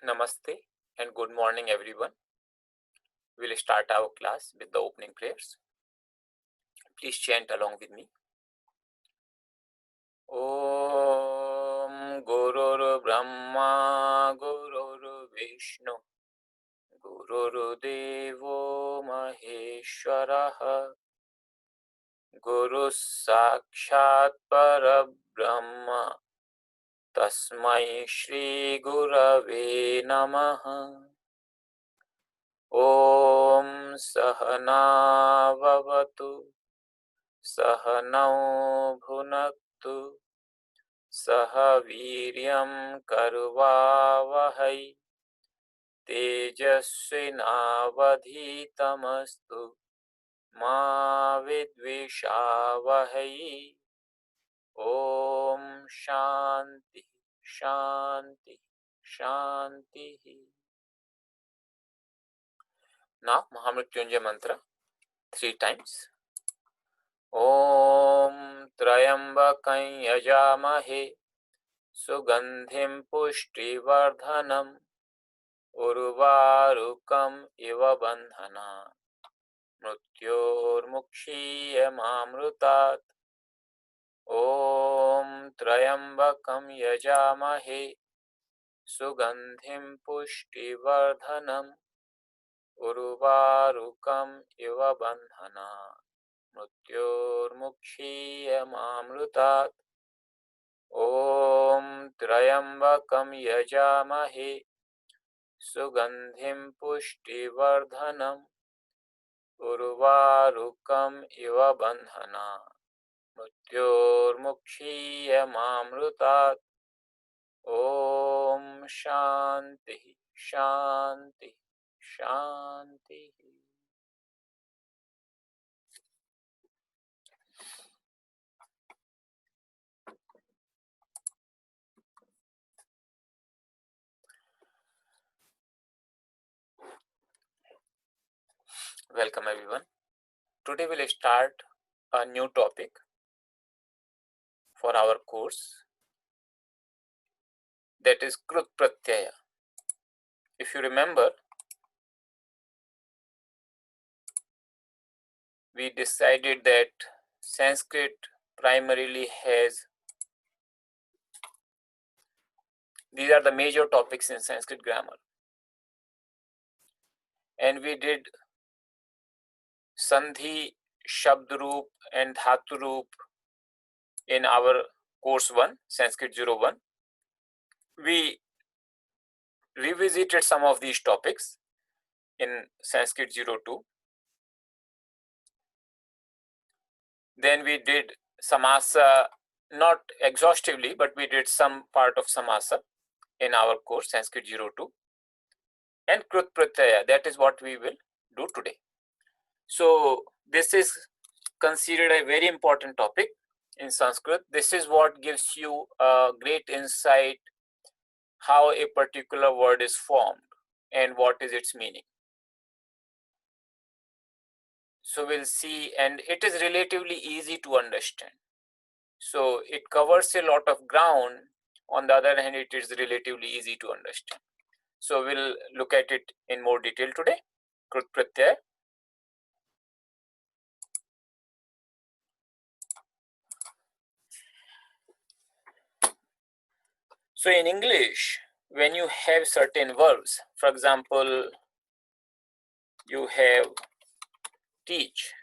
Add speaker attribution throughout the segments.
Speaker 1: Namaste and good morning everyone. We'll start our class with the opening prayers. Please chant along with me. Om Gurur Brahma Gurur Vishnu Gurur Devo Maheshwaraha Guru Sakshat Parabrahma Tasmai Shri Gurave Namaha. Om Sahana Vavatu Sahanau Bhunaktu Sahaviryam Karvavahai Tejasvinavadhitamastu Ma Vidvishavahai. Om Shanti Shanti Shanti. Now Mahamrityunjay mantra 3 times. Om Trayambakam Yajamahe Sugandhim Pushtivardhanam Urvarukam Iva Bandhana Mrutyurmukshiyamamrutat. Om Trayambakam Yajamahe Sugandhim Pushtivardhanam Urvarukam Iva Bandhana Mrutyurmukshiyamamrutat. Om Trayambakam Yajamahe Sugandhim Pushtivardhanam Urvarukam Iva Bandhana Mrutyurmukshiyamamrutat. Om Shanti Shanti Shanti. Welcome everyone. Today we'll start a new topic for our course, that is Krut Pratyaya. If you remember, we decided that Sanskrit primarily has, these are the major topics in Sanskrit grammar, and we did Sandhi, Shabdroop and Dhaturoop in our course 1, Sanskrit 01. We revisited some of these topics in Sanskrit 02. Then we did Samasa, not exhaustively, but we did some part of Samasa in our course Sanskrit 02. And Krut Pratyaya, that is what we will do today. So this is considered a very important topic in Sanskrit. This is what gives you a great insight how a particular word is formed and what is its meaning. So we'll see, and it is relatively easy to understand. So it covers a lot of ground. On the other hand, it is relatively easy to understand. So we'll look at it in more detail today. Krut Pratyaya. So in English, when you have certain verbs, for example, you have teach,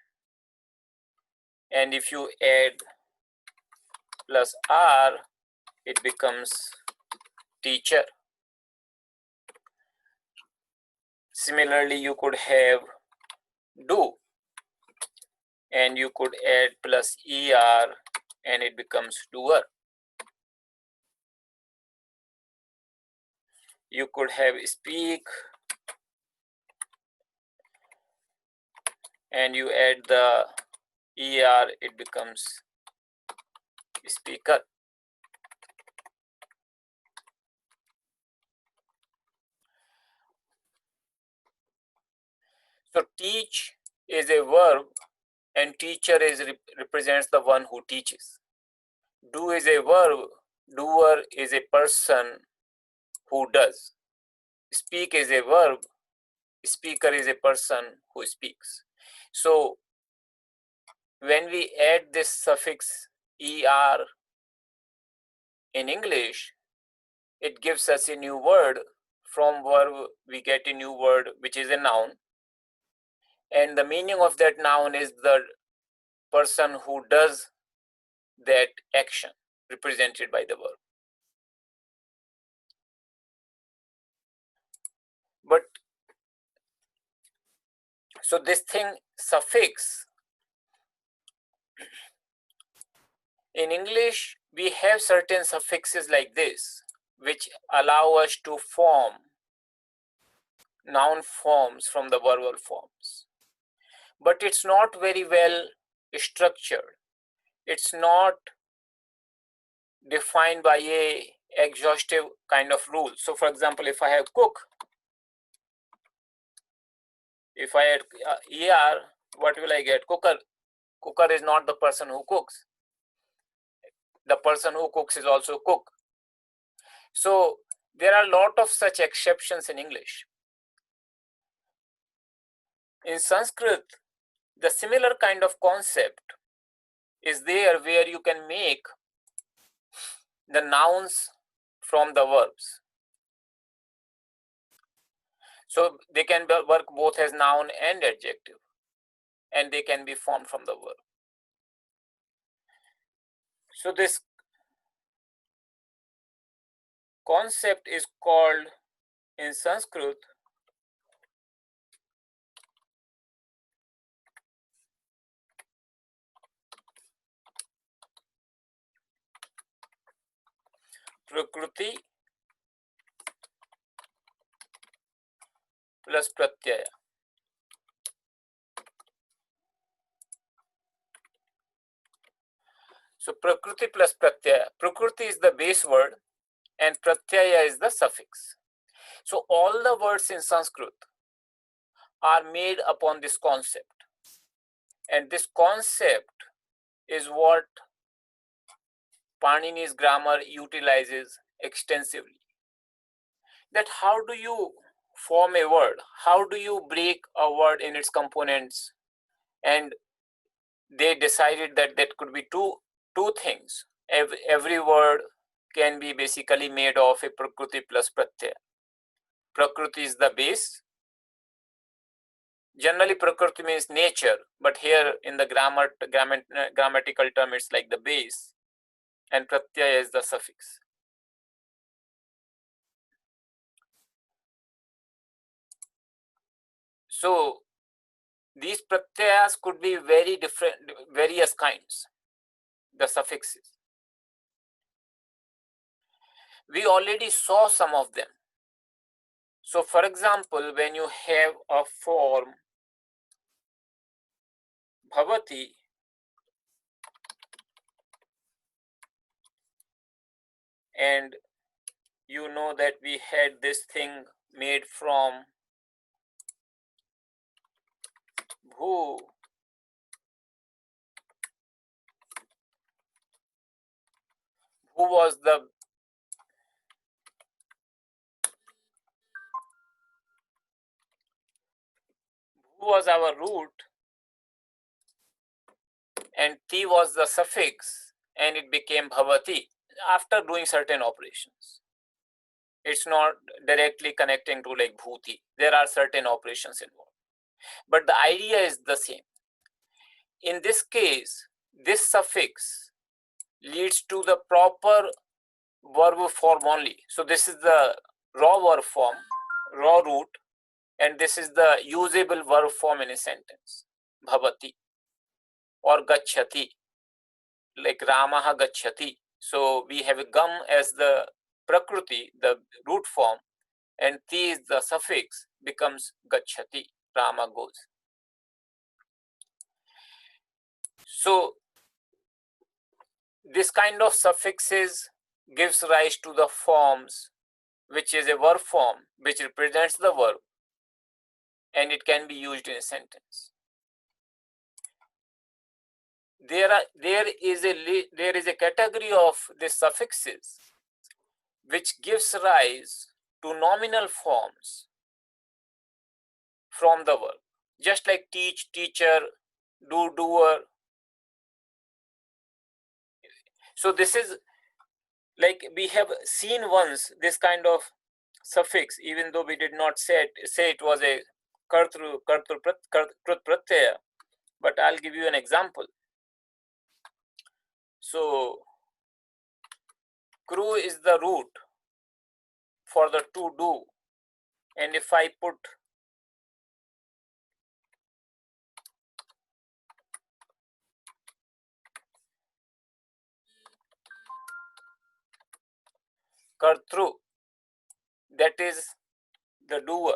Speaker 1: and if you add plus R, it becomes teacher. Similarly, you could have do, and you could add plus ER, and it becomes doer. You could have speak, and you add the ER, it becomes speaker. So teach is a verb, and teacher is represents the one who teaches. Do is a verb, doer is a person who does. speak is a verb, speaker is a person who speaks. So when we add this suffix er in English, it gives us a new word. From verb, we get a new word, which is a noun. And the meaning of that noun is the person who does that action, represented by the verb. But so this thing, suffix, in English, we have certain suffixes like this, which allow us to form noun forms from the verbal forms. But it's not very well structured. It's not defined by a exhaustive kind of rule. So for example, if I have cook, if I add er, what will I get? Cooker. Cooker is not the person who cooks. The person who cooks is also cook. So there are a lot of such exceptions in English. In Sanskrit, the similar kind of concept is there, where you can make the nouns from the verbs. So they can work both as noun and adjective, and they can be formed from the verb. So this concept is called in Sanskrit Prakriti plus Pratyaya. So Prakriti plus Pratyaya. Prakriti is the base word and Pratyaya is the suffix. So all the words in Sanskrit are made upon this concept. And this concept is what Panini's grammar utilizes extensively. That how do you form a word? How do you break a word in its components? And they decided that that could be two things. Every word can be basically made of a Prakriti plus Pratyaya. Prakriti is the base. Generally, Prakriti means nature, but here in the grammatical term, it's like the base, and Pratyaya is the suffix. So these Pratyayas could be very different, various kinds, the suffixes. We already saw some of them. So for example, when you have a form bhavati, and you know that we had this thing made from bhu, who was our root, and ti was the suffix, and it became bhavati after doing certain operations. It's not directly connecting to like bhuti. There are certain operations involved, but the idea is the same. In this case, this suffix leads to the proper verb form only. So this is the raw verb form, raw root, and this is the usable verb form in a sentence, bhavati or gacchati, like Ramaha gacchati. So we have a gam as the prakriti, the root form, and ti is the suffix, becomes gacchati, Rama goes. So this kind of suffixes gives rise to the forms, which is a verb form which represents the verb, and it can be used in a sentence. There is a category of the suffixes which gives rise to nominal forms from the verb, just like teach, teacher, do, doer. So this is like we have seen once this kind of suffix, even though we did not say it was a kartru krut pratyaya, but I'll give you an example. So kru is the root for the to do, and if I put kartru, that is the doer.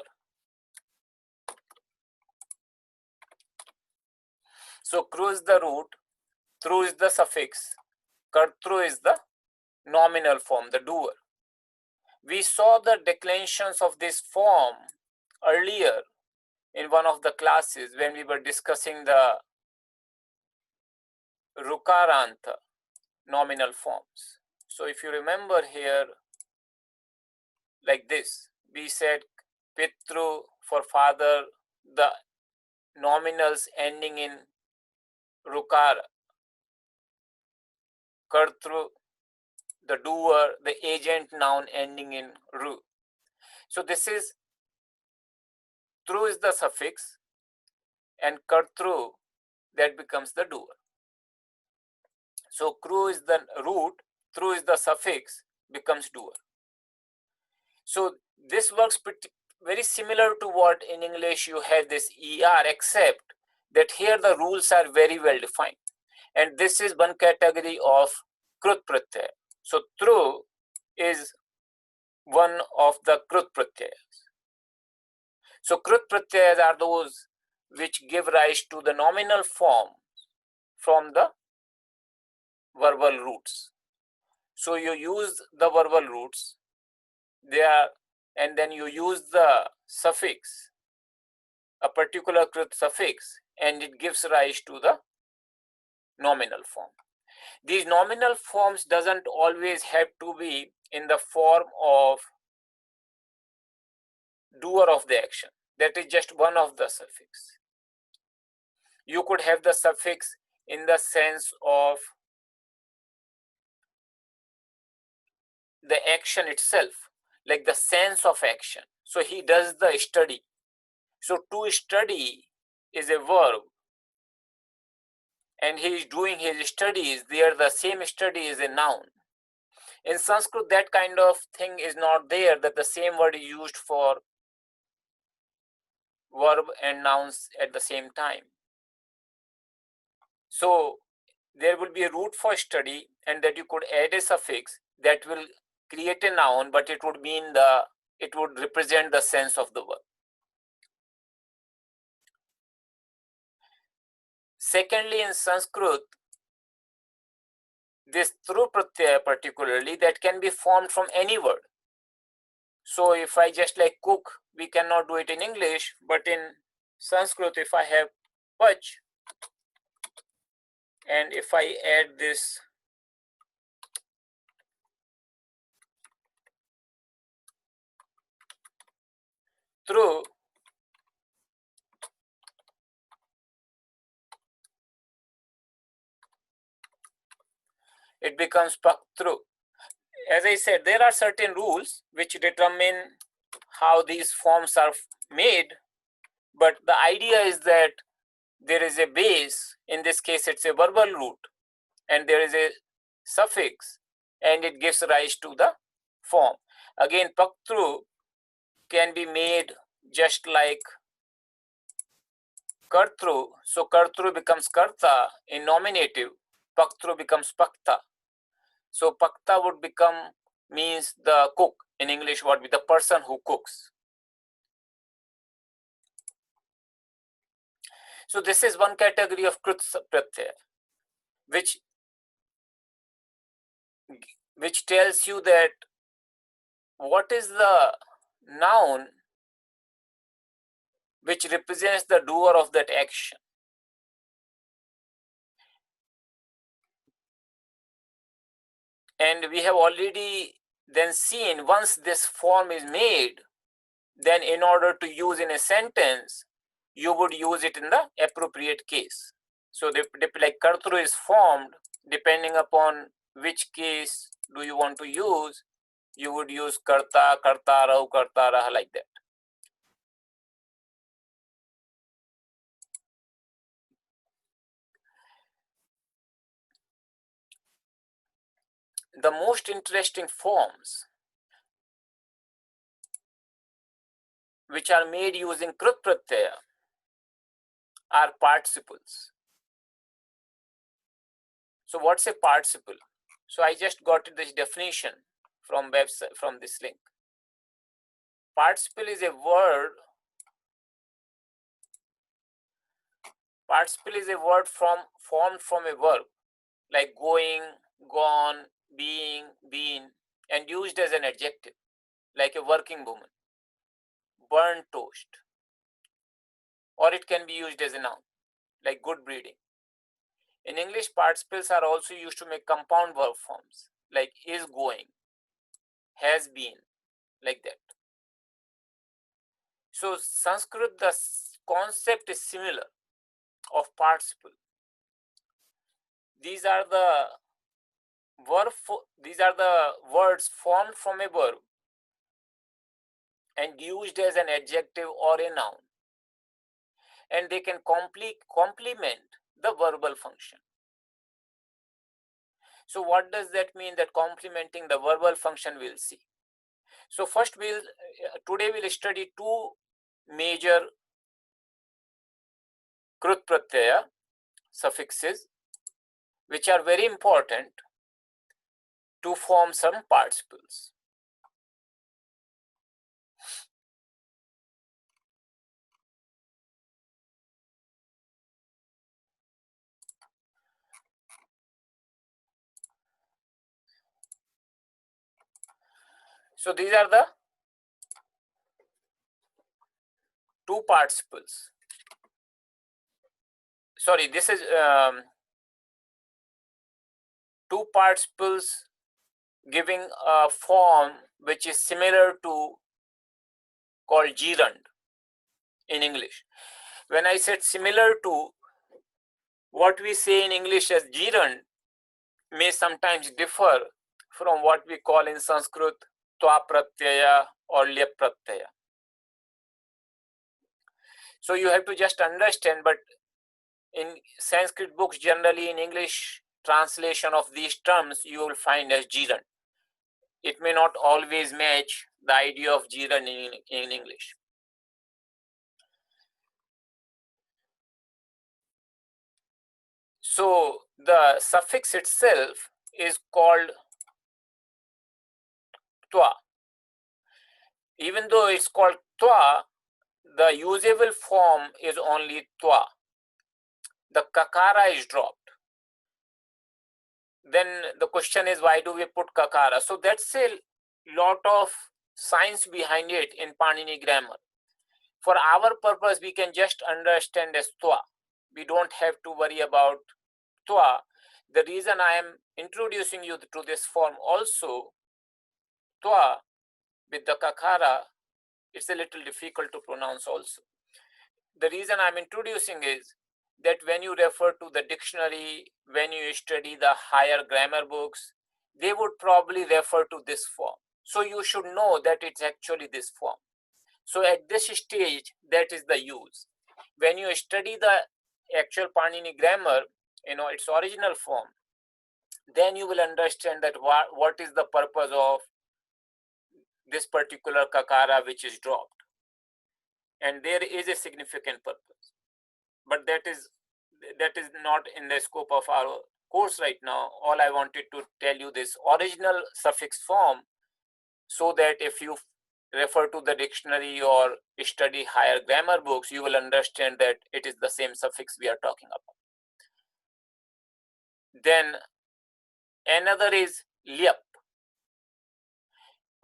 Speaker 1: So kru is the root, tru is the suffix, kartru is the nominal form, the doer. We saw the declensions of this form earlier in one of the classes when we were discussing the rukaranta nominal forms. So if you remember here, like this, we said pitru for father, the nominals ending in rukara, kartru, the doer, the agent noun ending in ru. So this is tru is the suffix, and kartru, that becomes the doer. So kru is the root, tru is the suffix, becomes doer. So this works very similar to what in English you have this ER, except that here the rules are very well defined. And this is one category of krut pratyaya. So tru is one of the krut pratyayas. So krut pratyayas are those which give rise to the nominal form from the verbal roots. So you use the verbal roots, and then you use the suffix, a particular krut suffix, and it gives rise to the nominal form. These nominal forms doesn't always have to be in the form of doer of the action. That is just one of the suffix. You could have the suffix in the sense of the action itself, like the sense of action. So he does the study. So to study is a verb, and he is doing his studies. There, the same study is a noun. In Sanskrit, that kind of thing is not there, that the same word is used for verb and nouns at the same time. So there will be a root for study, and that you could add a suffix that will create a noun, but it would represent the sense of the verb. Secondly, in Sanskrit, this tru pratyaya particularly, that can be formed from any word. So if I just like cook, we cannot do it in English, but in Sanskrit, if I have pach, and if I add this tru, it becomes paktru. As I said, there are certain rules which determine how these forms are made, but the idea is that there is a base. In this case, it's a verbal root, and there is a suffix, and it gives rise to the form. Again, paktru can be made just like kartru. So kartru becomes karta in nominative, paktru becomes pakta. So pakta would means the cook. In English, what would be the person who cooks. So this is one category of krut pratyaya, which tells you that what is the noun which represents the doer of that action. And we have already then seen once this form is made, then in order to use in a sentence, you would use it in the appropriate case. So like kartru is formed, depending upon which case do you want to use, you would use karta, kartara, kartara, like that. The most interesting forms which are made using krut pratyaya are participles. So what's a participle? So I just got this definition from website, from this link. Participle is a word. Participle is a word formed from a verb like going, gone, being, been, and used as an adjective like a working woman, burnt toast, or it can be used as a noun like good breeding. In English, participles are also used to make compound verb forms like is going, has been, like that. So Sanskrit, the concept is similar of participle. These are the words formed from a verb and used as an adjective or a noun, and they can complement the verbal function. So what does that mean, that complementing the verbal function? We'll see. So first today we'll study two major krut pratyaya suffixes which are very important to form some participles. So these are the two participles. Sorry, this is two participles giving a form which is similar to called gerund in English. When I said similar to, what we say in English as gerund may sometimes differ from what we call in Sanskrit twa pratyaya or lyap pratyaya. So you have to just understand, but in Sanskrit books, generally in English translation of these terms, you will find as gerund. It may not always match the idea of gerund in English. So the suffix itself is called twa. Even though it's called twa, the usable form is only twa. The kakara is dropped. Then the question is, why do we put kakara? So that's a lot of science behind it in Panini grammar. For our purpose, we can just understand as twa. We don't have to worry about twa. The reason I am introducing you to this form also, twa with the kakara, it's a little difficult to pronounce also. The reason I'm introducing is that when you refer to the dictionary, when you study the higher grammar books, they would probably refer to this form. So you should know that it's actually this form. So at this stage, that is the use. When you study the actual Panini grammar, its original form, then you will understand that what is the purpose of this particular kakara which is dropped. And there is a significant purpose. But that is not in the scope of our course right now. All I wanted to tell you this original suffix form, so that if you refer to the dictionary or study higher grammar books, you will understand that it is the same suffix we are talking about. Then another is lyap.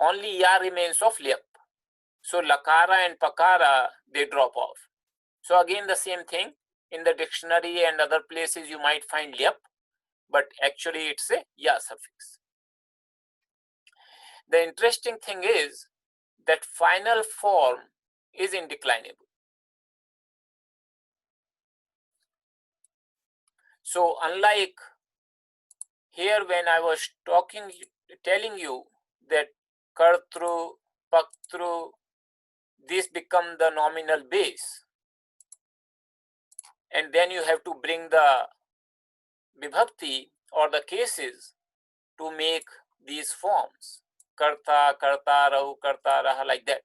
Speaker 1: Only ya remains of lyap. So lakara and pakara, they drop off. So again, the same thing. In the dictionary and other places, you might find lyap, but actually it's a ya suffix. The interesting thing is that final form is indeclinable. So unlike here when I was telling you that kartru, paktru, these become the nominal base, and then you have to bring the vibhakti or the cases to make these forms, karta, kartarahu, kartaraha, like that,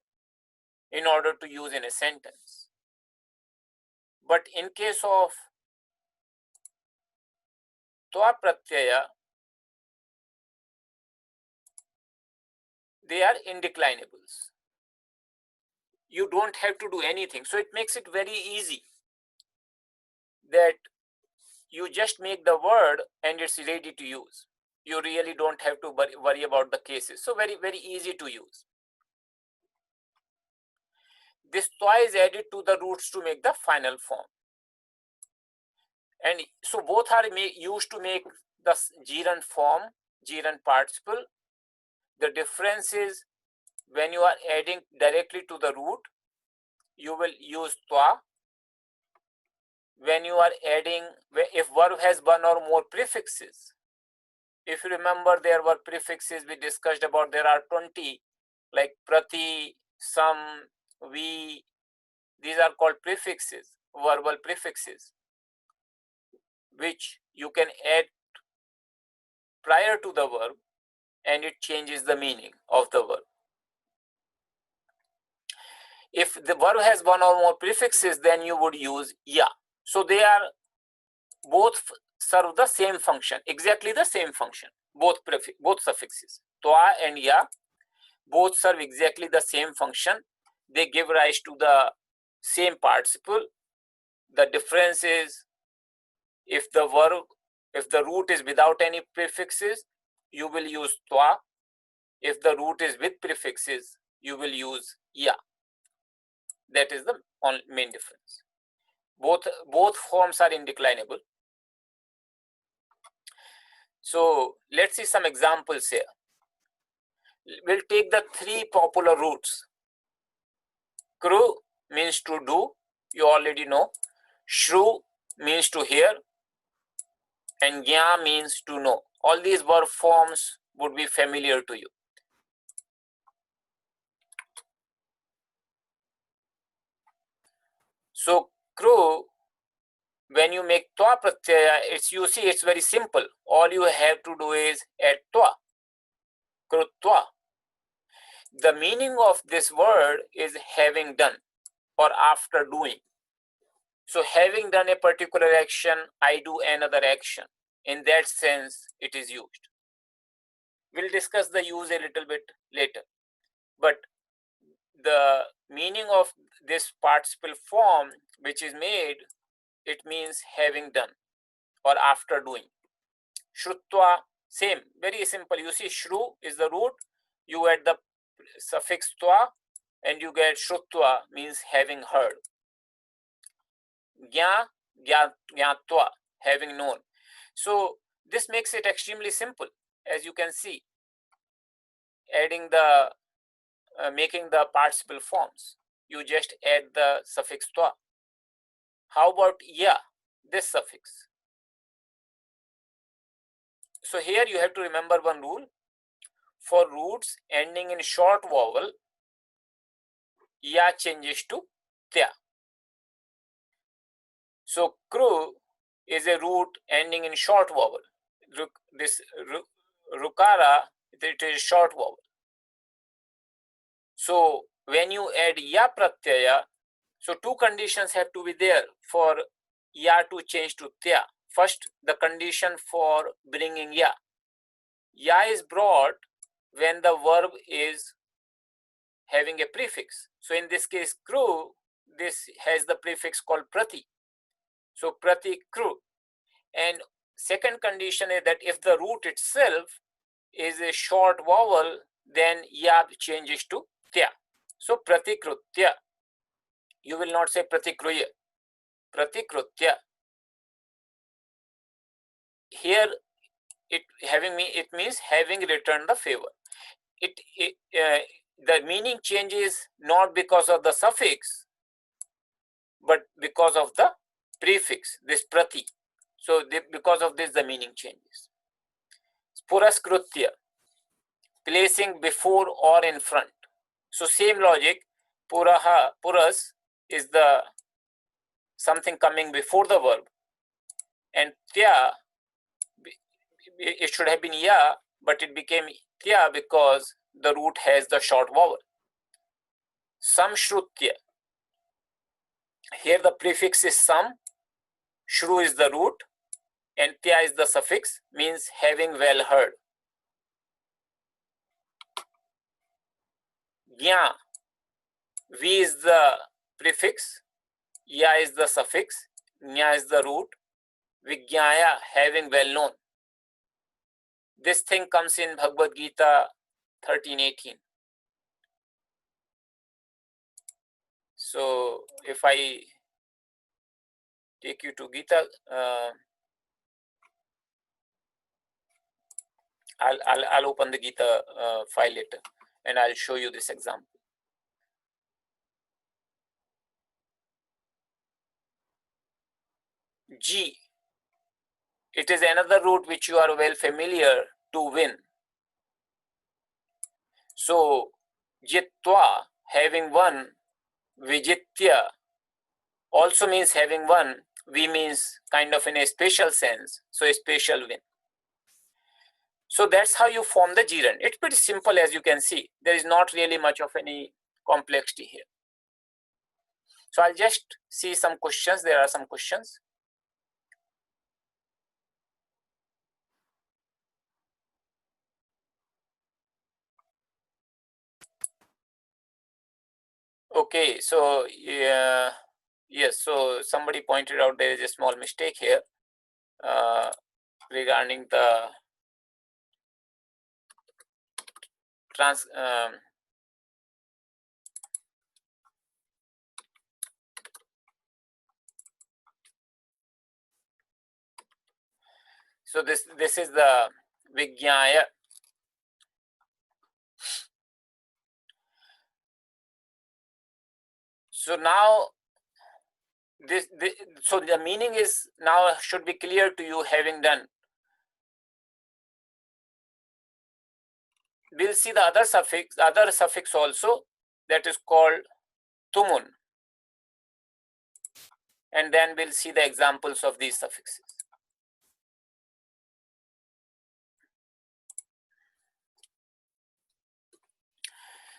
Speaker 1: in order to use in a sentence. But in case of tva pratyaya, they are indeclinables. You don't have to do anything. So it makes it very easy that you just make the word and it's ready to use. You really don't have to worry about the cases. So very, very easy to use. This twa is added to the roots to make the final form. And so both are used to make the gerund form, gerund participle. The difference is when you are adding directly to the root, you will use twa. When you are adding, if verb has one or more prefixes, if you remember, there were prefixes we discussed about, there are 20, like prati, sam, vi, these are called prefixes, verbal prefixes, which you can add prior to the verb and it changes the meaning of the verb. If the verb has one or more prefixes, then you would use ya. So they are both serve the same function, exactly the same function. Both suffixes, twa and ya, both serve exactly the same function. They give rise to the same participle. The difference is if the root is without any prefixes, you will use twa. If the root is with prefixes, you will use ya. That is the main difference. Both forms are indeclinable. So let's see some examples here. We'll take the three popular roots. Kru means to do, you already know. Shru means to hear, and gya means to know. All these verb forms would be familiar to you. So kru, when you make twa pratyaya, you see it's very simple. All you have to do is add twa, krutva. The meaning of this word is having done or after doing. So having done a particular action, I do another action. In that sense, it is used. We'll discuss the use a little bit later. But the meaning of this participle form which is made, it means having done or after doing. Shrutva, same, very simple. You see, shru is the root, you add the suffix twa and you get shrutva, means having heard. Gya, gyatva, having known. So this makes it extremely simple, as you can see, adding the making the participle forms. You just add the suffix twa. How about ya, this suffix? So here you have to remember one rule. For roots ending in short vowel, ya changes to tya. So kru is a root ending in short vowel. This rukara, it is short vowel. So when you add ya pratyaya, so two conditions have to be there for ya to change to tya. First, the condition for bringing ya. Ya is brought when the verb is having a prefix. So in this case, kru, this has the prefix called prati. So prati kru. And second condition is that if the root itself is a short vowel, then ya changes to tya. So pratikrutya. You will not say pratikruya. Pratikrutya. Here it means having returned the favor. the meaning changes not because of the suffix, but because of the prefix, this prati. So because of this, the meaning changes. Puraskritya, placing before or in front. So same logic, puras is the something coming before the verb, and tya, it should have been ya, but it became tya because the root has the short vowel. Samskrutya, here the prefix is sam, shru is the root, and tya is the suffix, means having well heard. Gya, v is the prefix, ya is the suffix, nya is the root, vigyaya, having well known. This thing comes in Bhagavad Gita 13:18. So if I take you to Gita, I'll open the Gita file later, and I'll show you this example. G, it is another root which you are well familiar to win. So jitva, having won, vijitya also means having won. V means kind of in a special sense, so a special win. So that's how you form the gerund. It's pretty simple, as you can see. There is not really much of any complexity here. So I'll just see some questions. There are some questions. Okay, so yes, so somebody pointed out there is a small mistake here regarding the so this is the Vigyaya. So now so the meaning is now should be clear to you, having done. We'll see the other suffix also, that is called tumun, and then we'll see the examples of these suffixes.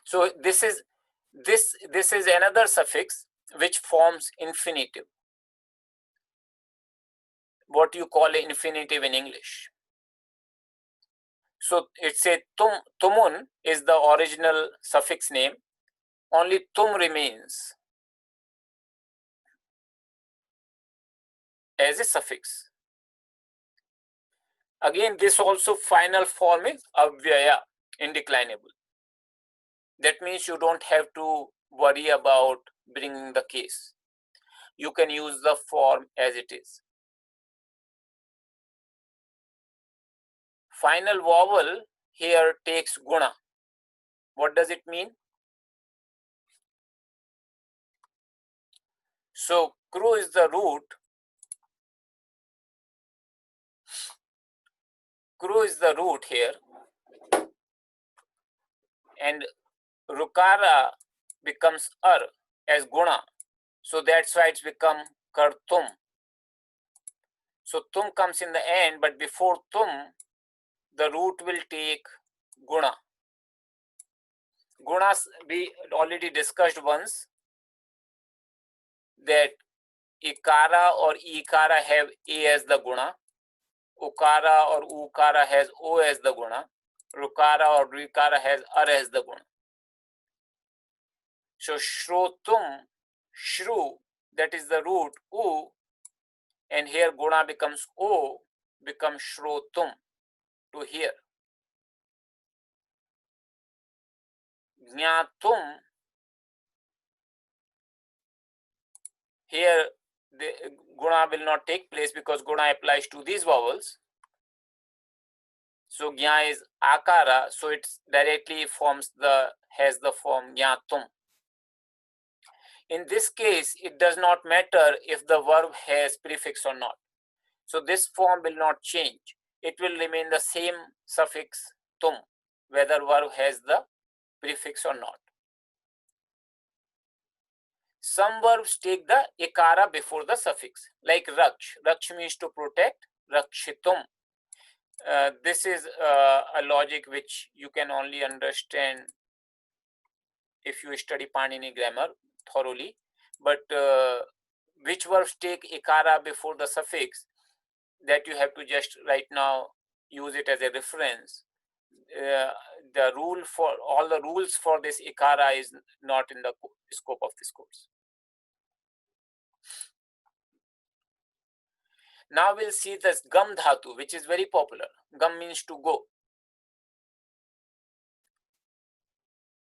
Speaker 1: So this is another suffix which forms infinitive, what you call an infinitive in English. So it's a tumun is the original suffix name, only tum remains as a suffix. Again, this also final form is avyaya, indeclinable. That means you don't have to worry about bringing the case. You can use the form as it is. Final vowel here takes guna. What does it mean? So kru is the root. Kru is the root here. And rukara becomes ar as guna. So that's why it's become kartum. So tum comes in the end, but before tum, the root will take guna. Gunas we already discussed once, that ikara or ikara have a as the guna, ukara or ukara has o as the guna, rukara or rikara has ar as the guna. So shrotum, shru, that is the root u, and here guna becomes o, becomes shrotum, to hear. Jnatum, here the guna will not take place because guna applies to these vowels. So gya is akara, so it directly has the form gyatum. In this case, it does not matter if the verb has prefix or not. So this form will not change. It will remain the same suffix tum, whether verb has the prefix or not. Some verbs take the ikara before the suffix, like raksh. Raksh means to protect, rakshitum. This is a logic which you can only understand if you study Panini grammar thoroughly. But which verbs take ikara before the suffix, that you have to just right now use it as a reference. The rule for all the rules for this ikara is not in the scope of this course. Now we'll see this gam dhatu, which is very popular. Gam means to go.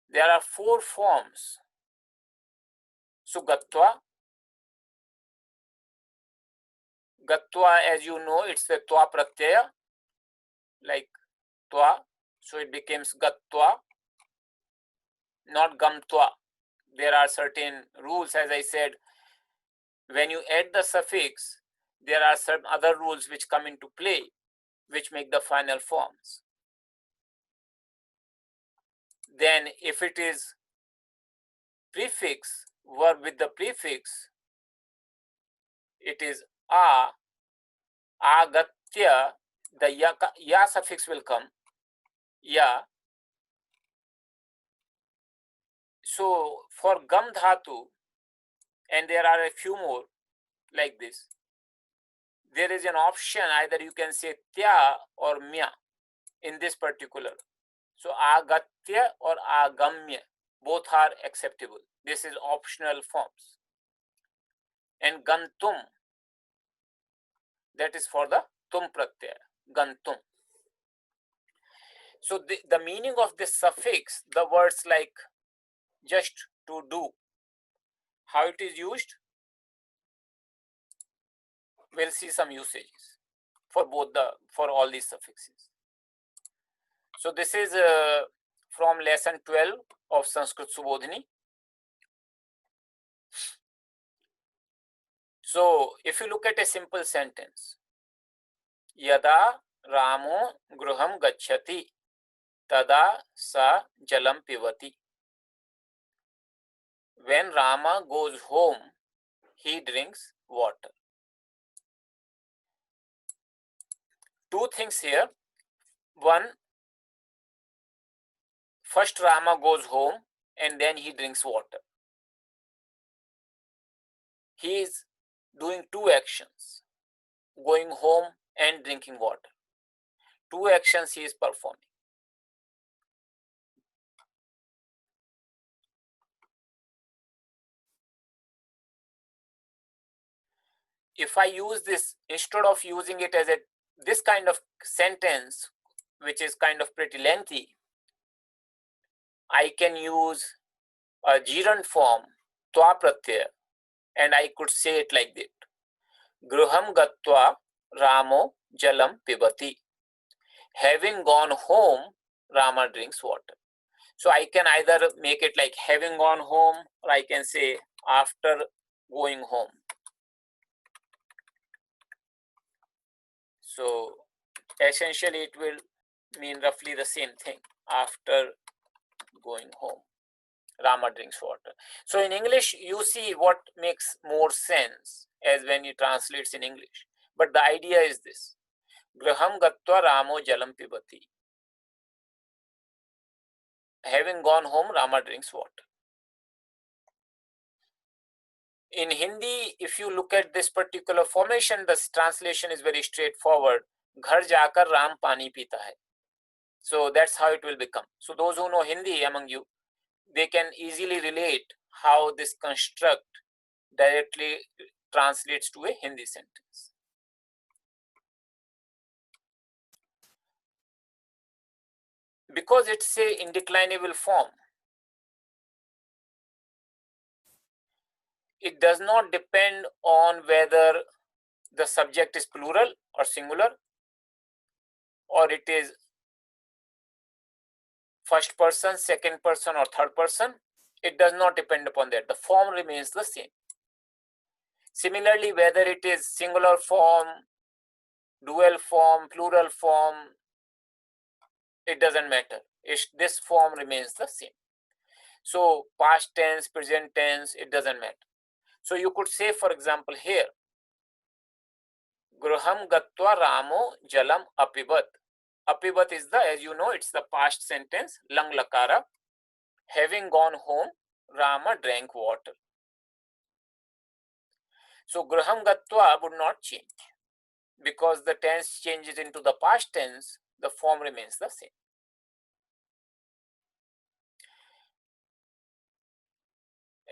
Speaker 1: There are 4 forms. So gatva. Gatva, as you know, it's the twa pratyaya, like twa. So it becomes gatva, not gamtva. There are certain rules, as I said. When you add the suffix, there are certain other rules which come into play, which make the final forms. Then if it is prefix, verb with the prefix, it is agatya, the ya suffix will come, ya. So for gam dhatu, and there are a few more like this, there is an option, either you can say tya or mya in this particular. So agatya or agamya, both are acceptable. This is optional forms. And gantum, that is for the tum pratyaya, gantum. So the meaning of this suffix, the words like just, to, do, how it is used, we'll see some usages for for all these suffixes. So this is from lesson 12 of Sanskrit-Subodhini. So if you look at a simple sentence, yada Ramo gruham gacchati tada sa jalam pivati. When Rama goes home, he drinks water. 2 things here. One, first Rama goes home and then he drinks water. He is doing 2 actions, going home and drinking water. 2 actions he is performing. If I use this, instead of using it as this kind of sentence, which is kind of pretty lengthy, I can use a gerund form, twa pratyaya, and I could say it like this. Gruham gatva Ramo jalam pibati. Having gone home, Rama drinks water. So I can either make it like having gone home, or I can say after going home. So essentially it will mean roughly the same thing. After going home, Rama drinks water. So in English, you see what makes more sense as when you translate in English. But the idea is this. Graham gatva Ramo jalam pibati. Having gone home, Rama drinks water. In Hindi, if you look at this particular formation, the translation is very straightforward. Ghar jaakar Ram pani pita hai. So that's how it will become. So those who know Hindi among you, they can easily relate how this construct directly translates to a Hindi sentence. Because it's a indeclinable form, it does not depend on whether the subject is plural or singular, or it is first person, second person, or third person. It does not depend upon that. The form remains the same. Similarly, whether it is singular form, dual form, plural form, it doesn't matter. This form remains the same. So past tense, present tense, it doesn't matter. So you could say, for example, here, Gruham gatva Ramo jalam apibat. Apibat is the, as you know, it's the past sentence, lang lakara. Having gone home, Rama drank water. So Gruham gatva would not change. Because the tense changes into the past tense, the form remains the same.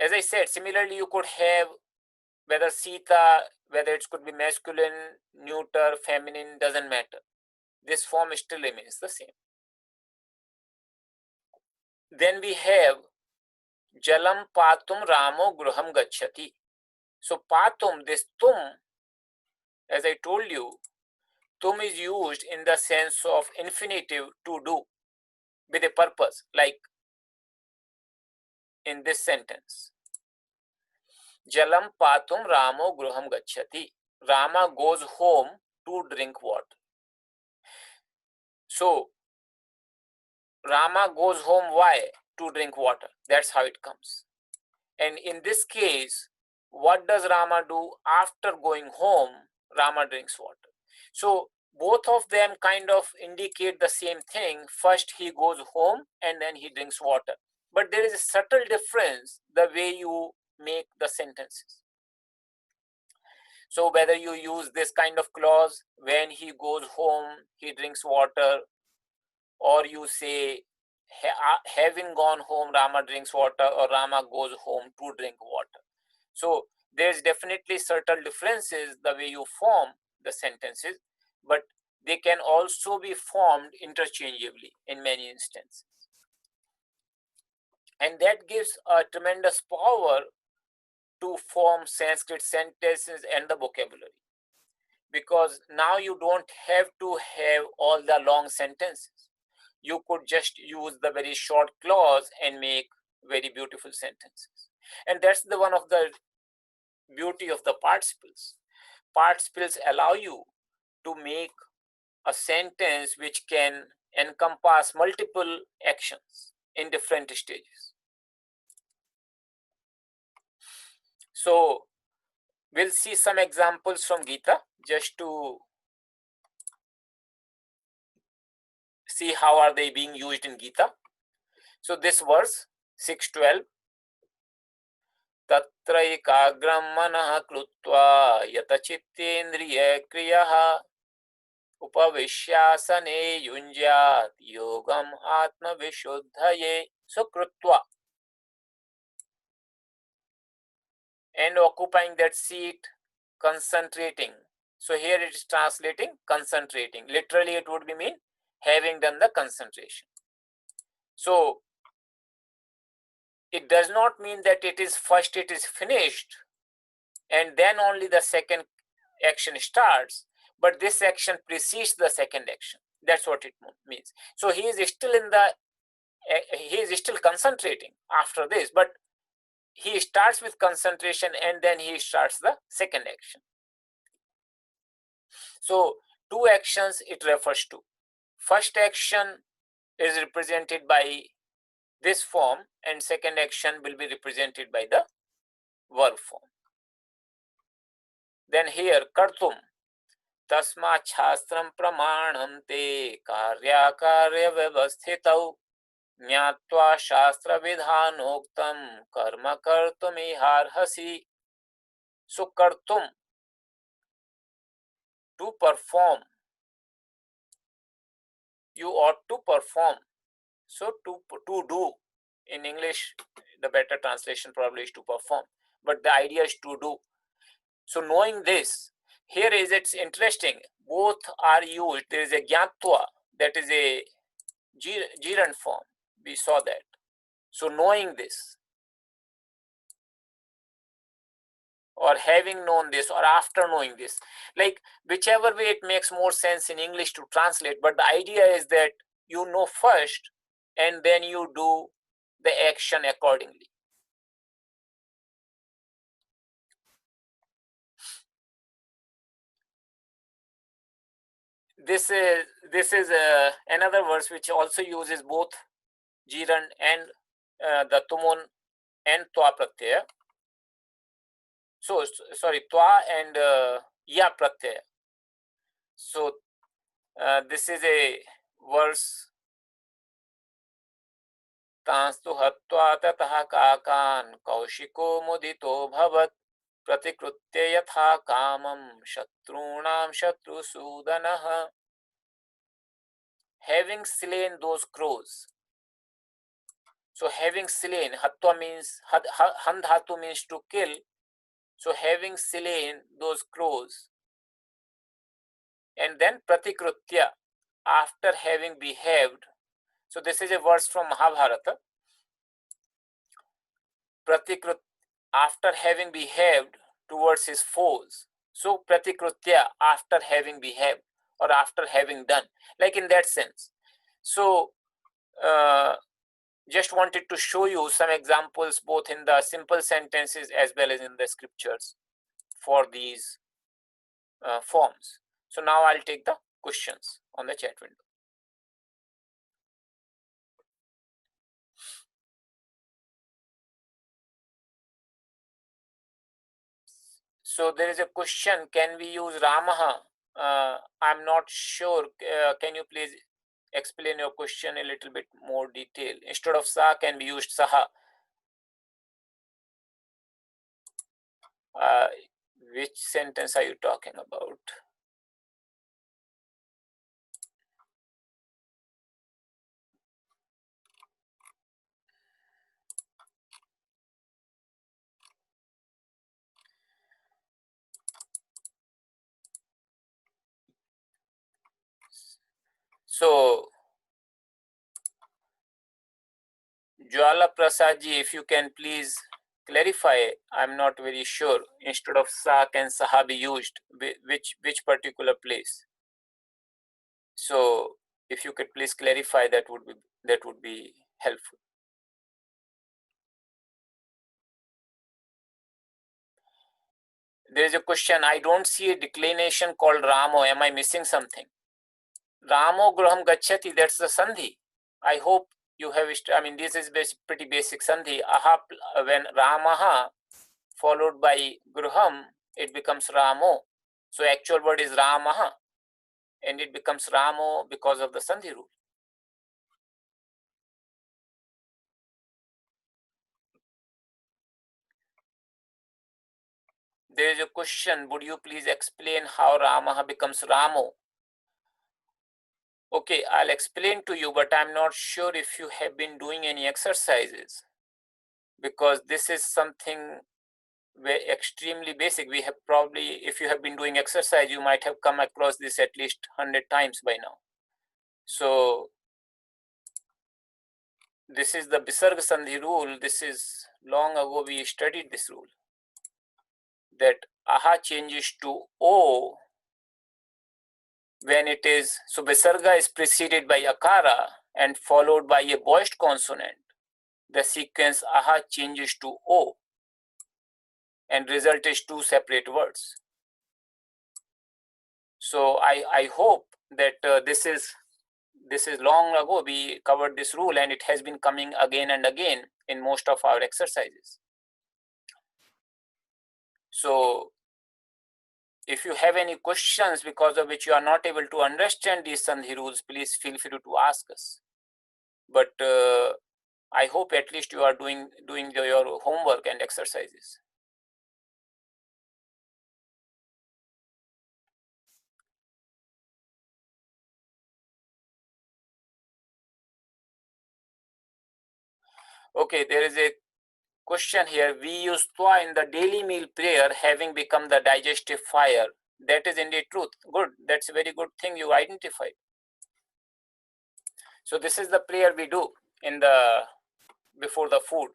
Speaker 1: As I said, similarly, you could have whether Sita, whether it could be masculine, neuter, feminine, doesn't matter. This form still remains the same. Then we have Jalam patum Ramo Gruham Gachati. So patum, this tum, as I told you, tum is used in the sense of infinitive to do with a purpose, like in this sentence. Jalam patum Ramo Gruham Gachati. Rama goes home to drink water. So Rama goes home, why? To drink water. That's how it comes. And in this case, what does Rama do after going home? Rama drinks water. So both of them kind of indicate the same thing. First he goes home and then he drinks water. But there is a subtle difference the way you make the sentences. So whether you use this kind of clause, when he goes home, he drinks water, or you say, having gone home, Rama drinks water, or Rama goes home to drink water. So there's definitely certain differences the way you form the sentences, but they can also be formed interchangeably in many instances. And that gives a tremendous power to form Sanskrit sentences and the vocabulary. Because now you don't have to have all the long sentences. You could just use the very short clause and make very beautiful sentences. And that's the one of the beauty of the participles. Participles allow you to make a sentence which can encompass multiple actions in different stages. So we'll see some examples from Gita just to see how are they being used in Gita. So this verse 6:12, Tatra ekagram manah krutva yata chittendriya kriyah upavishyasane yunjyat yogam atma vishuddhaye. So krutva, and occupying that seat, concentrating. So here it is translating concentrating. Literally it would be mean having done the concentration. So it does not mean that it is first it is finished and then only the second action starts, but this action precedes the second action. That's what it means. So he is still concentrating after this, but he starts with concentration and then he starts the second action. So two actions it refers to. First action is represented by this form and second action will be represented by the verb form. Then here kartum, tasmat shastram pramanam te karya vyavasthitau Nyatva shastra vidhanoktam karma kartum iharhasi. So kartum, to perform, you ought to perform. So to do, in English the better translation probably is to perform, but the idea is to do. So knowing this, here is it's interesting, both are used. There is a gyatva, that is a gerund form, we saw that. So knowing this, or having known this, or after knowing this, like whichever way it makes more sense in English to translate, but the idea is that you know first and then you do the action accordingly. This is another verse which also uses both jiran and the tumun and twa pratyaya. So sorry, twa and ya pratyaya. So this is a verse. तांस्तु हत्वा ततः काकान् कौशिको मुदितो भवत् प्रतिकृत्य यथा कामं शत्रूणां शत्रुसूदनः. Having slain those crows. So having slain, hatva means, han dhatu means to kill. So having slain those crows, and then pratikrutya, after having behaved. So this is a verse from Mahabharata. Pratikrut, after having behaved towards his foes. So pratikrutya, after having behaved or after having done, like in that sense. So just wanted to show you some examples both in the simple sentences as well as in the scriptures for these forms. So now I'll take the questions on the chat window. So there is a question, can we use Ramaha? I'm not sure. Can you please explain your question a little bit more detail? Instead of Sa, can be used Saha. Which sentence are you talking about? So Jwala Prasad ji, if you can please clarify, I'm not very sure. Instead of Sa, can Saha be used? Which particular place? So if you could please clarify, that would be helpful. There is a question, I don't see a declination called Ramo. Am I missing something? Ramo Graham Gachati, that's the Sandhi. I hope you have, I mean, this is pretty basic Sandhi. Aha, when Ramaha followed by Graham, it becomes Ramo. So actual word is Ramaha, and it becomes Ramo because of the Sandhi rule. There is a question, would you please explain how Ramaha becomes Ramo? Okay, I'll explain to you, but I'm not sure if you have been doing any exercises, because this is something very extremely basic. We have probably, if you have been doing exercise, you might have come across this at least 100 times by now. So this is the Visarga Sandhi rule. This is long ago we studied this rule, that aha changes to O when it is, so Visarga is preceded by Akara and followed by a voiced consonant. The sequence aha changes to O, and result is two separate words. So I hope that this is long ago we covered this rule, and it has been coming again and again in most of our exercises. So if you have any questions because of which you are not able to understand these Sandhi rules, please feel free to ask us. But I hope at least you are doing your homework and exercises. Okay, there is a question here. We use twa in the daily meal prayer, having become the digestive fire. That is indeed truth. Good. That's a very good thing you identified. So this is the prayer we do in the before the food.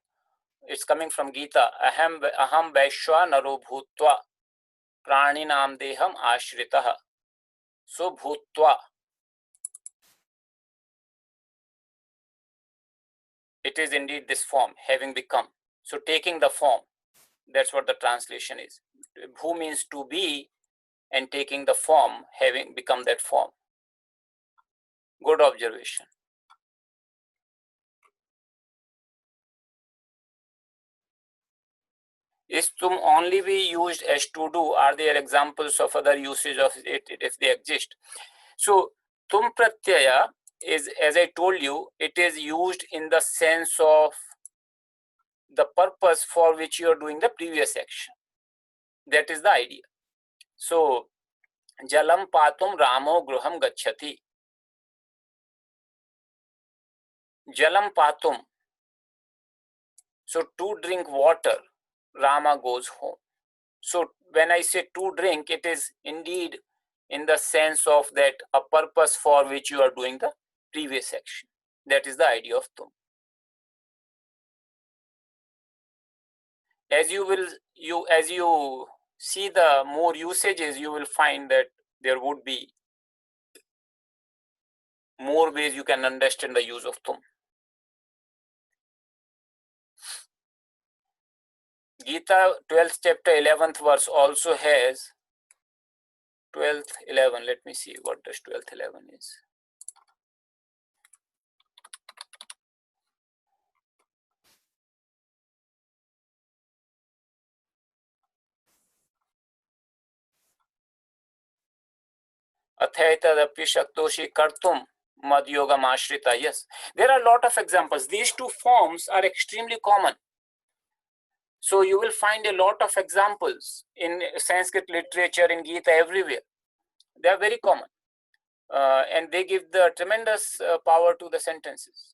Speaker 1: It's coming from Gita. Aham vaishwa naro bhutva praninam deham ashritah. So bhutva. it is indeed this form, having become. So taking the form, that's what the translation is. Bhu means to be, and taking the form, having become that form. Good observation. Is tum only be used as to do? Are there examples of other usage of it if they exist? So tum pratyaya is, as I told you, it is used in the sense of the purpose for which you are doing the previous action. That is the idea. So jalam patum ramo gruham gacchati. Jalam patum. So to drink water, Rama goes home. So when I say to drink, it is indeed in the sense of that a purpose for which you are doing the previous action. That is the idea of tum. As you see the more usages, you will find that there would be more ways you can understand the use of tum. Gita 12th chapter 11th verse also has 12th 11. Let me see what does 12th 11 is. Athaitadapi shaktoshi kartum mad yoga mashrita. Yes, there are a lot of examples. These two forms are extremely common. So you will find a lot of examples in Sanskrit literature, in Gita, everywhere. They are very common. And they give the tremendous power to the sentences.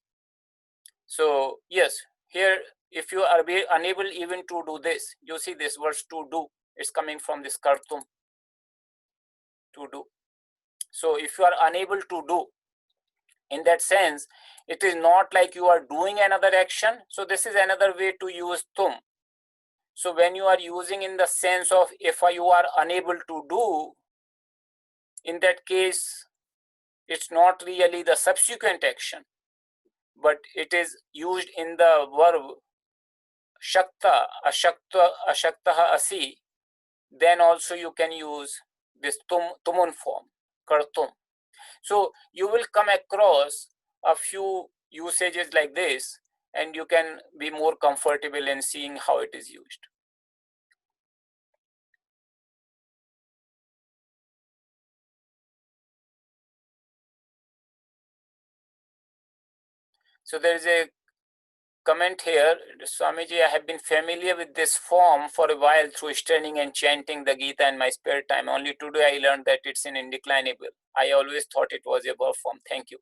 Speaker 1: So yes, here if you are unable even to do this, you see this verse to do, it's coming from this kartum, to do. So if you are unable to do, in that sense, it is not like you are doing another action. So this is another way to use tum. So when you are using in the sense of if you are unable to do, in that case, it's not really the subsequent action, but it is used in the verb shakta, ashaktaha asi. Then also you can use this tumun form, kartum. So you will come across a few usages like this, and you can be more comfortable in seeing how it is used. So there is a comment here, Swamiji, I have been familiar with this form for a while through studying and chanting the Gita in my spare time. Only today I learned that it's an indeclinable. I always thought it was a verb form. Thank you.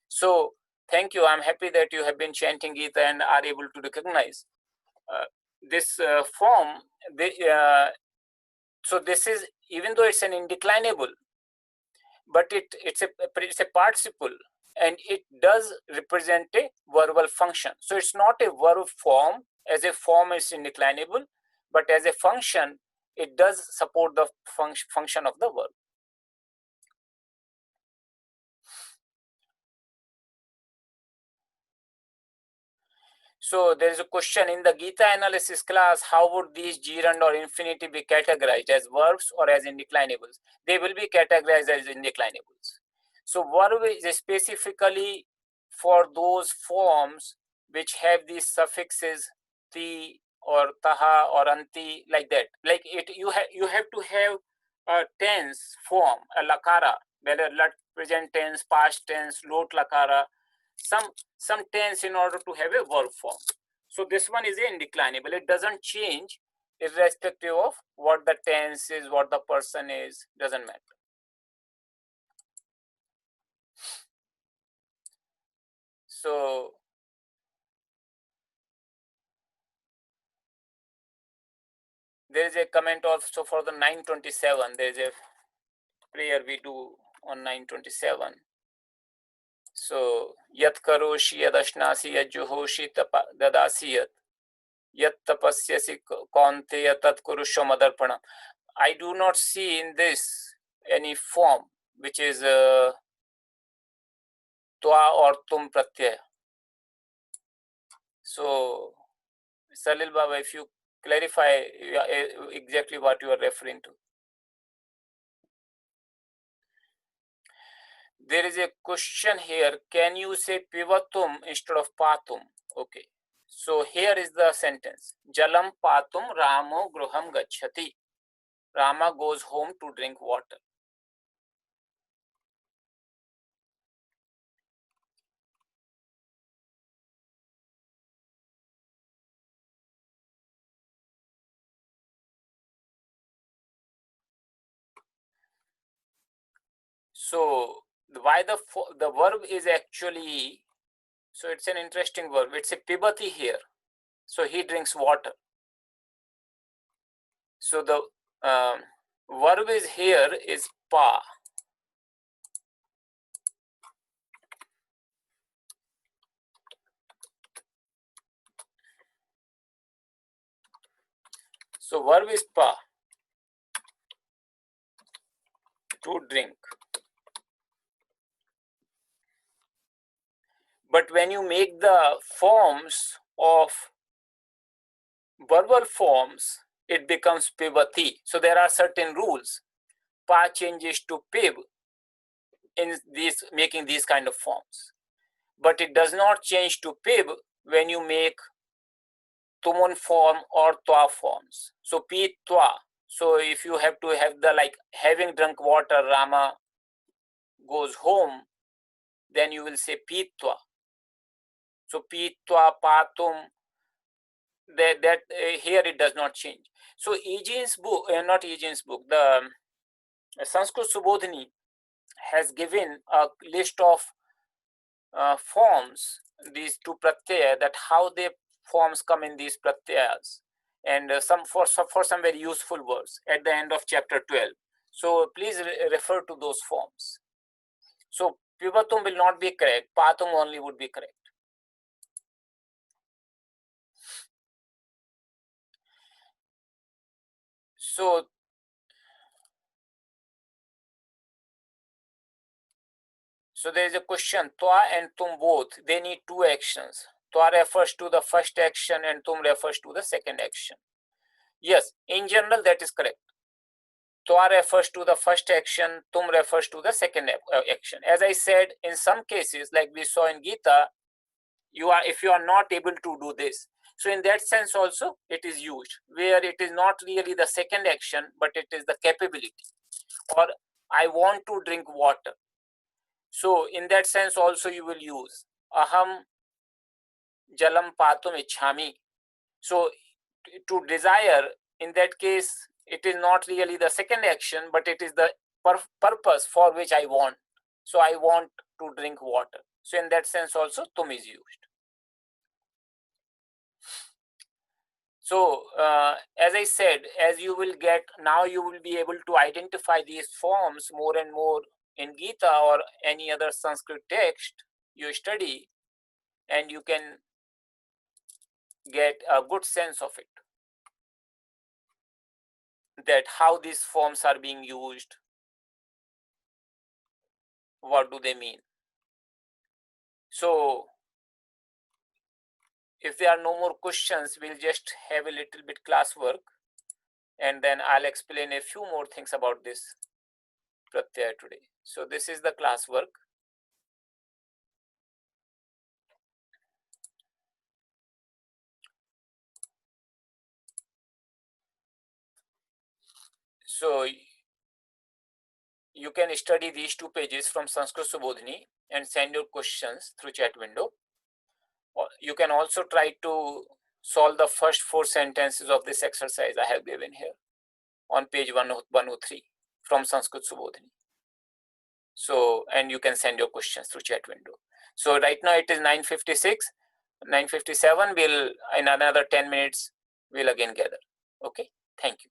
Speaker 1: So thank you. I'm happy that you have been chanting Gita and are able to recognize this form. So this is, even though it's an indeclinable, but it's a participle, and it does represent a verbal function. So it's not a verb form. As a form, it's indeclinable, but as a function, it does support the function of the verb. So there is a question in the Gita analysis class, how would these gerund or infinitive be categorized, as verbs or as indeclinables? They will be categorized as indeclinables. So verb is specifically for those forms which have these suffixes ti or taha or anti, like that. Like it, you have to have a tense form, a lakara, whether present tense, past tense, lot lakara, some tense in order to have a verb form. So this one is indeclinable. It doesn't change irrespective of what the tense is, what the person is, doesn't matter. So there is a comment also for the 927. There is a prayer we do on 927. So yat karoshi yadashnasi yajjuhoshi dadasi yat tapasyasi kaunteya tat kurusho madarpanam. I do not see in this any form which is twa or tum pratyaya. So, Salil Baba, if you clarify exactly what you are referring to. There is a question here. Can you say pivatum instead of patum? Okay. So here is the sentence. Jalam patum Ramo gruham gacchati. Rama goes home to drink water. So why the verb is actually, so it's an interesting verb. It's a pibati here. So he drinks water. So the verb is here is pa. So verb is pa, to drink. But when you make the forms of verbal forms, it becomes pibati. So there are certain rules. Pa changes to pib in these making these kind of forms. But it does not change to pib when you make tumun form or twa forms. So pi twa. So if you have to have the like having drunk water, Rama goes home, then you will say pi twa. So pi twa patum. That here it does not change. So Eugene's book, not Eugene's book, the Sanskrit-Subodhini has given a list of forms, these two pratyaya, that how the forms come in these pratyayas, and some for some very useful words at the end of chapter 12. So please refer to those forms. So pivatum will not be correct, patum only would be correct. So there is a question, twa and tum both, they need two actions. Twa refers to the first action and tum refers to the second action. Yes, in general that is correct. Twa refers to the first action, tum refers to the second action. As I said, in some cases, like we saw in Gita, if you are not able to do this, so in that sense also it is used, where it is not really the second action, but it is the capability. Or I want to drink water. So in that sense also you will use aham jalam patum ichhami. So to desire, in that case, it is not really the second action, but it is the purpose for which I want. So I want to drink water. So in that sense also tum is used. So as I said, as you will get, now you will be able to identify these forms more and more in Gita or any other Sanskrit text you study, and you can get a good sense of it, that how these forms are being used, what do they mean. So if there are no more questions, we'll just have a little bit classwork, and then I'll explain a few more things about this pratyaya today. So this is the classwork. So you can study these 2 pages from Sanskrit-Subodhini and send your questions through chat window. You can also try to solve the first 4 sentences of this exercise I have given here on page 103 from Sanskrit-Subodhini. So, and you can send your questions through chat window. So right now it is 9:56, 9:57. We'll in another 10 minutes we'll again gather. Okay, thank you.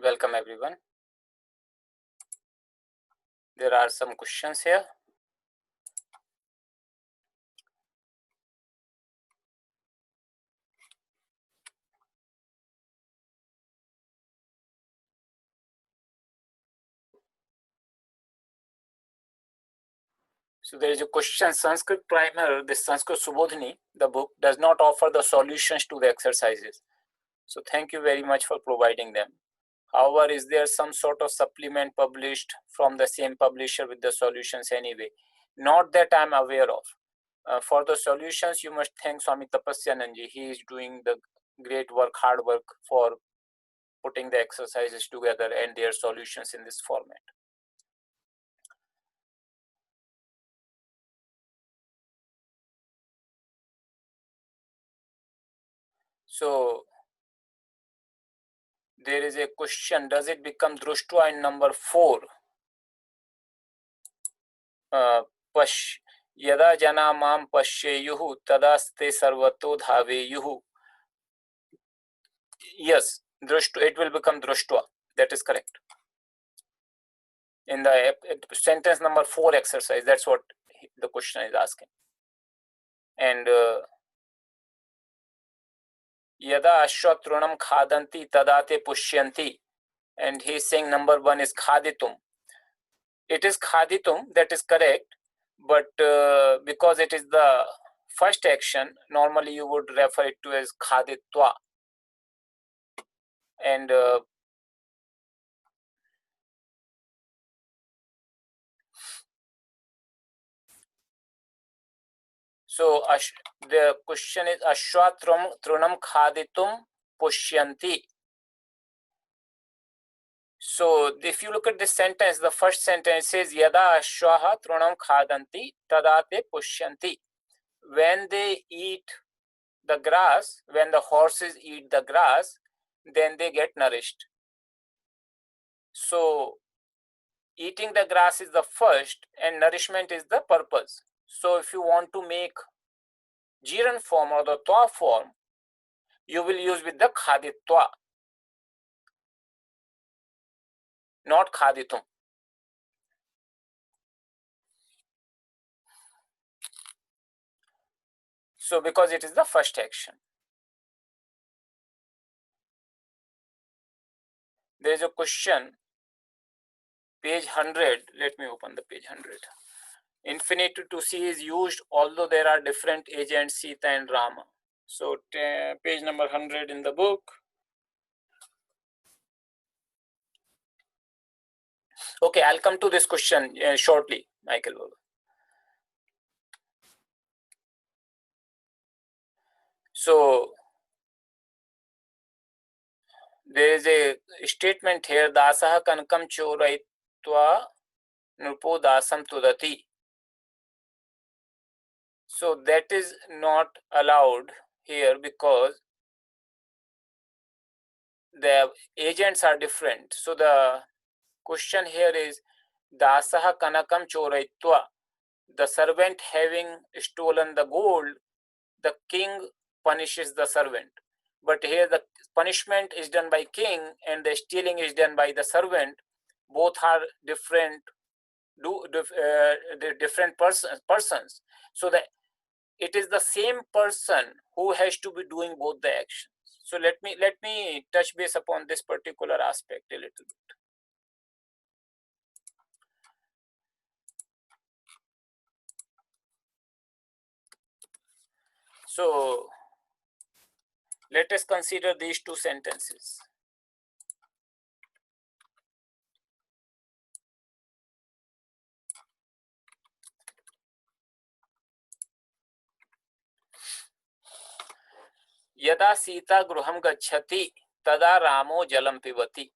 Speaker 1: Welcome everyone. There are some questions here. So there is a question, Sanskrit Primer, this Sanskrit-Subodhini, the book, does not offer the solutions to the exercises. So thank you very much for providing them. However, is there some sort of supplement published from the same publisher with the solutions anyway? Not that I'm aware of. For the solutions, you must thank Swami Tapasyananji. He is doing the great work, hard work for putting the exercises together and their solutions in this format. So there is a question, does it become Drushtva in number 4? Yada jana mam pashyeyuhu tadaste sarvato dhaveyuhu. Yes, it will become Drushtva. That is correct. In the sentence number 4 exercise, that's what the question is asking. And Yada ashwatrunam khadanti tadate pushyanti. And he is saying number 1 is khaditum. It is khaditum, that is correct. But because it is the first action, normally you would refer it to as khaditva. And so the question is ashwatrunam khaditum pushyanti. So if you look at this sentence, the first sentence says yada ashwaha trunam khadanti tadate pushyanti. When they eat the grass, when the horses eat the grass, then they get nourished. So eating the grass is the first and nourishment is the purpose. So if you want to make jiran form or the twa form, you will use with the khaditva, not khaditum. So because it is the first action. There is a question, page 100. Let me open the page 100. Infinitive to see is used although there are different agents Sita and Rama. So page number 100 in the book. Okay, I'll come to this question shortly, Michael. So there is a statement here, Dasaha Kankam Choraitva Nupo Dasam Tudati. So that is not allowed here because the agents are different. So the question here is Dasaha Kanakam Choraitva. The servant having stolen the gold, the king punishes the servant. But here the punishment is done by king and the stealing is done by the servant. Both are different, different persons. So that it is the same person who has to be doing both the actions. So let me touch base upon this particular aspect a little bit. So let us consider these two sentences. Yada Sita Gruham Gachati Tada Ramo Jalam Pivati.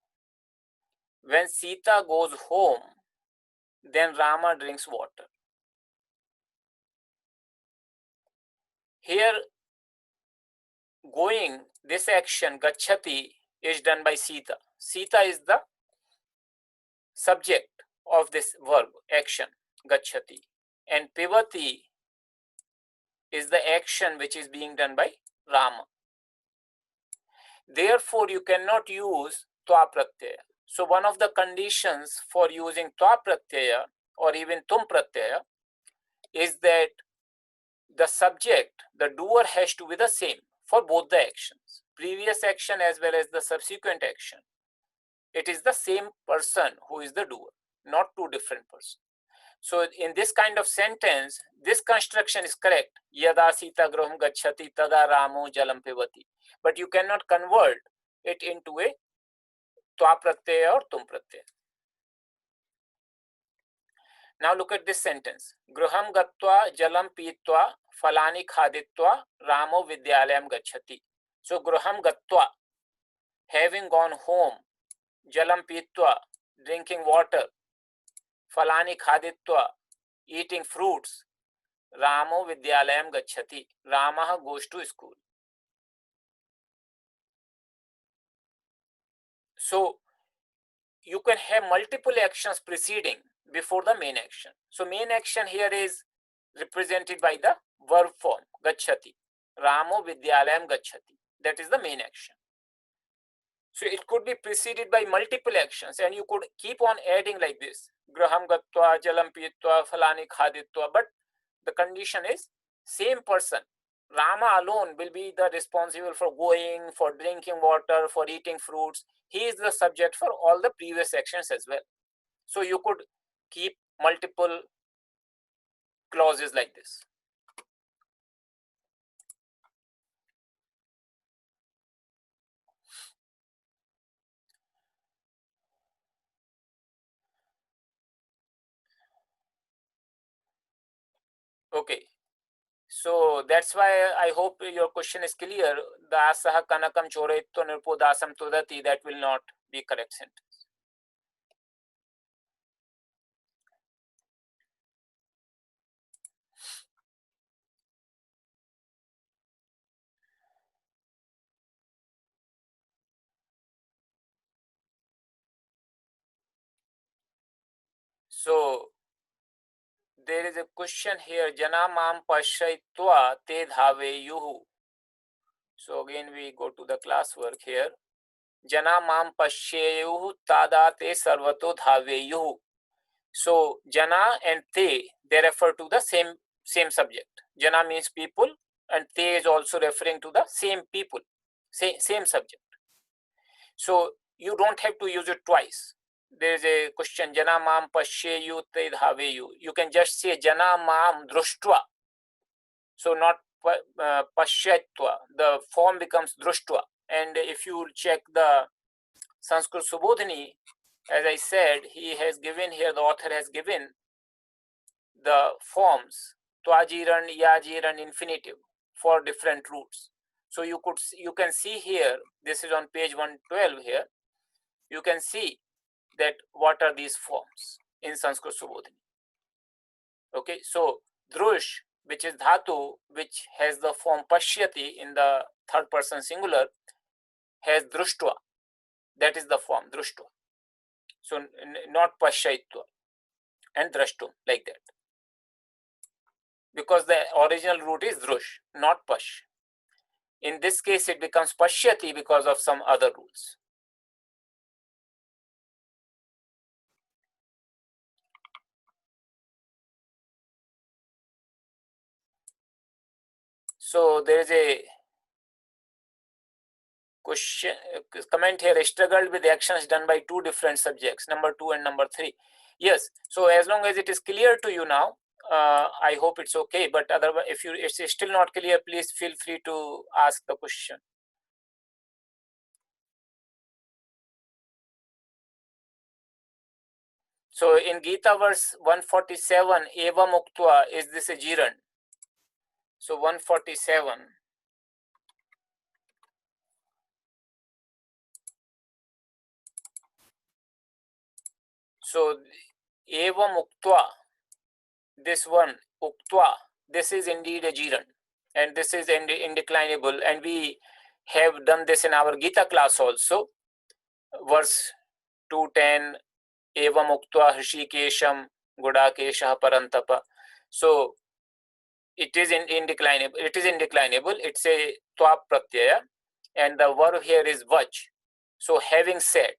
Speaker 1: When Sita goes home, then Rama drinks water. Here, going, this action, Gachati, is done by Sita. Sita is the subject of this verb, action, Gachati. And Pivati is the action which is being done by Rama. Therefore, you cannot use twa pratyaya. So one of the conditions for using twa pratyaya or even tum pratyaya is that the subject, the doer, has to be the same for both the actions, previous action as well as the subsequent action. It is the same person who is the doer, not two different persons. So in this kind of sentence, this construction is correct. Yada Sita graham gacchati tada Ramo jalam pivati. But you cannot convert it into a twa pratyaya or tum pratyaya. Now look at this sentence. Graham gatva jalam pitva falani khaditva Ramo vidyalayam gacchati. So graham gatva, having gone home, jalam pitva, drinking water, falani khaditva, eating fruits, Ramo vidyalayam gacchati. Rama goes to school. So you can have multiple actions preceding before the main action. So main action here is represented by the verb form gacchati. Ramo vidyalayam gacchati. That is the main action. So it could be preceded by multiple actions, and you could keep on adding like this. Graham gatva, jalam pitva, falani khaditva. But the condition is same person. Rama alone will be the responsible for going, for drinking water, for eating fruits. He is the subject for all the previous actions as well. So you could keep multiple clauses like this. Okay. So that's why I hope your question is clear. Dasaha kanakam choretto nirpo dasam tudati, that will not be correct sentence. So there is a question here. Jana mam pashaitva te dhave. So again we go to the class work here. Jana mam pashyayuhu tada te sarvato dhave. So jana and te, they refer to the same subject. Jana means people, and te is also referring to the same people, same subject. So you don't have to use it twice. There is a question, jana mam pashyeyu te dhaveyu. You can just say jana mam drushtva. So not pashyatva. The form becomes drushtva. And if you check the Samskrta-Subodhini, as I said, he has given here, the author has given the forms twajiran, yajiran, infinitive for different roots. So you can see here, this is on page 112 here, you can see that what are these forms in Sanskrit-Subodhini. Okay, so drush, which is dhatu, which has the form pashyati in the third person singular, has drushtva. That is the form drushtva. So not pashyatva and drashtum, like that. Because the original root is drush, not pash. In this case, it becomes pashyati because of some other rules. So there is a question, comment here, struggled with actions done by two different subjects, number 2 and number 3. Yes, so as long as it is clear to you now, I hope it's okay. But otherwise, if it's still not clear, please feel free to ask the question. So in Gita verse 147, Eva Muktva, is this a jiran? So 147. So Eva Muktva, this one, Uktva, this is indeed a jiran. And this is indeclinable. And we have done this in our Gita class also. Verse 210, Eva Muktva Hrishikesham Gudakesha Parantapa. So it is indeclinable. It is indeclinable. It's a twa pratyaya, and the verb here is vaj. So having said,